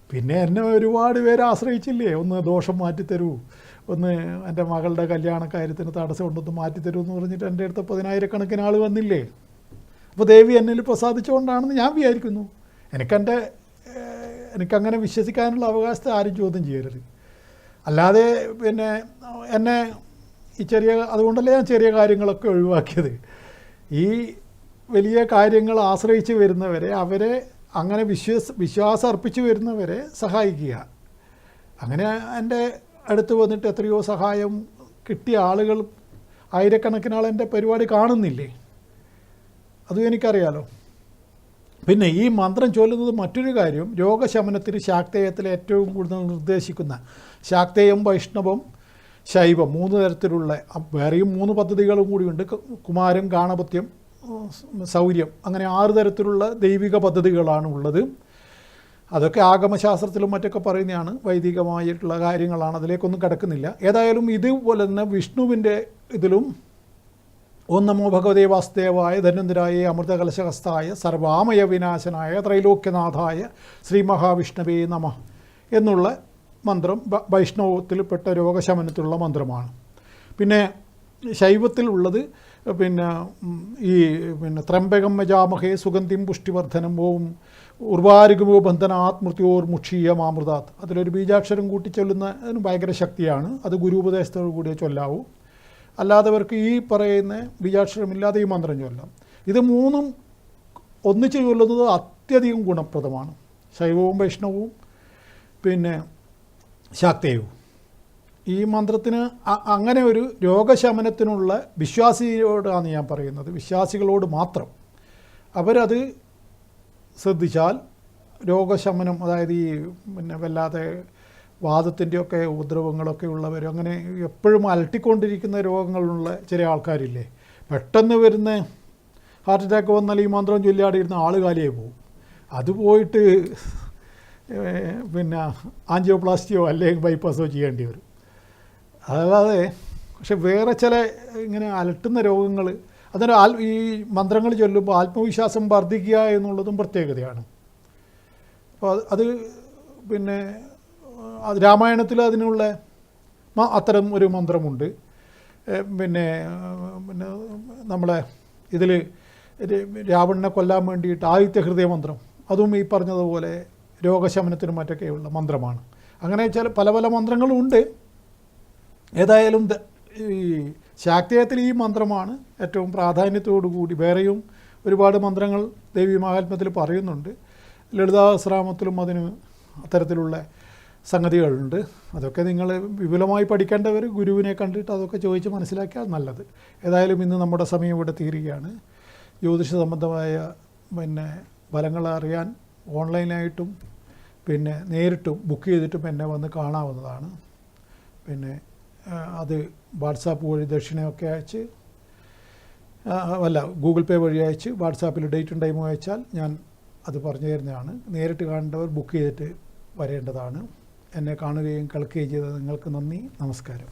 പിന്നെ എന്നെ ഒരുപാട് പേര് ആശ്രയിച്ചില്ലേ, ഒന്ന് ദോഷം മാറ്റിത്തരൂ, ഒന്ന് എൻ്റെ മകളുടെ കല്യാണ കാര്യത്തിന് തടസ്സം ഉണ്ടെന്ന് മാറ്റിത്തരൂ എന്ന് പറഞ്ഞിട്ട് എൻ്റെ അടുത്ത് 10,000-കണക്കിന് ആൾ വന്നില്ലേ. അപ്പോൾ ദേവി എന്നിൽ പ്രസാദിച്ചുകൊണ്ടാണെന്ന് ഞാൻ വിചാരിക്കുന്നു. എനിക്കങ്ങനെ വിശ്വസിക്കാനുള്ള അവകാശത്തെ ആരും ചോദ്യം ചെയ്യരുത്. അല്ലാതെ പിന്നെ എന്നെ ഈ അതുകൊണ്ടല്ലേ ഞാൻ ചെറിയ കാര്യങ്ങളൊക്കെ ഒഴിവാക്കിയത്. ഈ വലിയ കാര്യങ്ങൾ ആശ്രയിച്ച് വരുന്നവരെ, അവരെ അങ്ങനെ വിശ്വാസം അർപ്പിച്ച് വരുന്നവരെ സഹായിക്കുക. അങ്ങനെ എൻ്റെ അടുത്ത് വന്നിട്ട് എത്രയോ സഹായം കിട്ടിയ ആളുകൾ, ആയിരക്കണക്കിന് ആൾ എൻ്റെ പരിപാടി കാണുന്നില്ലേ, അതും എനിക്കറിയാലോ. പിന്നെ ഈ മന്ത്രം ചൊല്ലുന്നത് മറ്റൊരു കാര്യം, രോഗശമനത്തിന് ശാക്തേയത്തിൽ ഏറ്റവും കൂടുതൽ നിർദ്ദേശിക്കുന്ന ശാക്തേയം, വൈഷ്ണവം, ശൈവം 3 തരത്തിലുള്ള, വേറെയും 3 പദ്ധതികളും കൂടിയുണ്ട്. കുമാരം, ഗാണപത്യം, സൗര്യം, അങ്ങനെ 6 തരത്തിലുള്ള ദൈവിക പദ്ധതികളാണ് ഉള്ളത്. അതൊക്കെ ആഗമശാസ്ത്രത്തിലും മറ്റൊക്കെ പറയുന്നതാണ്, വൈദികമായിട്ടുള്ള കാര്യങ്ങളാണ്, അതിലേക്കൊന്നും കിടക്കുന്നില്ല. ഏതായാലും ഇതുപോലെ തന്നെ വിഷ്ണുവിൻ്റെ ഇതിലും ഓം നമോ ഭഗവതേ വാസുദേവായ ധന്വന്തരായ അമൃതകലശഹസ്തായ സർവാമയ വിനാശനായ ത്രൈലോക്യനാഥായ ശ്രീ മഹാവിഷ്ണവേ നമഃ എന്നുള്ള മന്ത്രം വൈഷ്ണവത്തിൽപ്പെട്ട രോഗശമനത്തിലുള്ള മന്ത്രമാണ്. പിന്നെ ശൈവത്തിലുള്ളത് പിന്നെ ത്രംബകം യജാമഹേ സുഗന്ധിം പുഷ്ടിവർദ്ധനം ഓം ഉർവാരുഗമോ ബന്ധനാത് മൃത്യോർമുക്ഷീയ മാമൃതാത്. അതിലൊരു ബീജാക്ഷരം കൂട്ടിച്ചൊല്ലുന്നതിന് ഭയങ്കര ശക്തിയാണ്. അത് ഗുരുപദേശത്തോടു കൂടിയേ ചൊല്ലാവൂ. അല്ലാത്തവർക്ക് ഈ പറയുന്ന ബീജാക്ഷരമില്ലാതെ ഈ മന്ത്രം ചൊല്ലാം. ഇത് 3ഉം ഒന്നിച്ച് ചൊല്ലുന്നത് അത്യധികം ഗുണപ്രദമാണ്. ശൈവവും വൈഷ്ണവവും പിന്നെ ശാക്തേയവും. ഈ മന്ത്രത്തിന് അങ്ങനെ ഒരു രോഗശമനത്തിനുള്ള വിശ്വാസിയോടാണ് ഞാൻ പറയുന്നത്, വിശ്വാസികളോട് മാത്രം. അവരത് ശ്രദ്ധിച്ചാൽ രോഗശമനം, അതായത് ഈ പിന്നെ വല്ലാതെ വാദത്തിൻ്റെയൊക്കെ ഉപദ്രവങ്ങളൊക്കെ ഉള്ളവർ, അങ്ങനെ എപ്പോഴും അലട്ടിക്കൊണ്ടിരിക്കുന്ന രോഗങ്ങളുള്ള ചില ആൾക്കാരില്ലേ, പെട്ടെന്ന് വരുന്ന ഹാർട്ട് അറ്റാക്ക് വന്നാൽ ഈ മന്ത്രം ചൊല്ലിയാടിയിരുന്ന ആൾ കാലിയായി പോകും. അത് പോയിട്ട് പിന്നെ ആൻജിയോപ്ലാസ്റ്റിയോ അല്ലെങ്കിൽ ബൈപ്പാസോ ചെയ്യേണ്ടി വരും. അതല്ലാതെ പക്ഷെ വേറെ ചില ഇങ്ങനെ അലട്ടുന്ന രോഗങ്ങൾ, അതിന് ഈ മന്ത്രങ്ങൾ ചൊല്ലുമ്പോൾ ആത്മവിശ്വാസം വർദ്ധിക്കുക എന്നുള്ളതും പ്രത്യേകതയാണ്. അപ്പോൾ അത് പിന്നെ രാമായണത്തിൽ അതിനുള്ള അത്തരം ഒരു മന്ത്രമുണ്ട്. പിന്നെ നമ്മളെ ഇതിൽ രാവണനെ കൊല്ലാൻ വേണ്ടിയിട്ട് ആദിത്യ ഹൃദയ മന്ത്രം, അതും ഈ പറഞ്ഞതുപോലെ രോഗശമനത്തിനും മറ്റൊക്കെയുള്ള മന്ത്രമാണ്. അങ്ങനെ ചില പല പല മന്ത്രങ്ങളും ഉണ്ട്. ഏതായാലും ഈ ശാക്തേയത്തിൽ ഈ മന്ത്രമാണ് ഏറ്റവും പ്രാധാന്യത്തോടു കൂടി. വേറെയും ഒരുപാട് മന്ത്രങ്ങൾ ദേവി മഹാത്മ്യത്തിൽ പറയുന്നുണ്ട്. ലളിതാസഹസ്രനാമത്തിലും അതിന് അത്തരത്തിലുള്ള സംഗതികളുണ്ട്. അതൊക്കെ നിങ്ങൾ വിപുലമായി പഠിക്കേണ്ടവർ ഗുരുവിനെ കണ്ടിട്ട് അതൊക്കെ ചോദിച്ച് മനസ്സിലാക്കിയാൽ നല്ലത്. ഏതായാലും ഇന്ന് നമ്മുടെ സമയം ഇവിടെ തീരുകയാണ്. ജ്യോതിഷ സംബന്ധമായ ഫലങ്ങൾ അറിയാൻ ഓൺലൈനായിട്ടും നേരിട്ടും ബുക്ക് ചെയ്തിട്ടും എന്നെ വന്ന് കാണാവുന്നതാണ്. അത് വാട്സാപ്പ് വഴി ദക്ഷിണയൊക്കെ അയച്ച് ഗൂഗിൾ പേ വഴി അയച്ച് വാട്സാപ്പിൽ ഡേറ്റും ടൈമും അയച്ചാൽ ഞാൻ അത് പറഞ്ഞു തരുന്നതാണ്. നേരിട്ട് കാണേണ്ടവർ ബുക്ക് ചെയ്തിട്ട് വരേണ്ടതാണ്. എന്നെ കാണുകയും കേൾക്കുകയും ചെയ്തത് നിങ്ങൾക്ക് നന്ദി. നമസ്കാരം.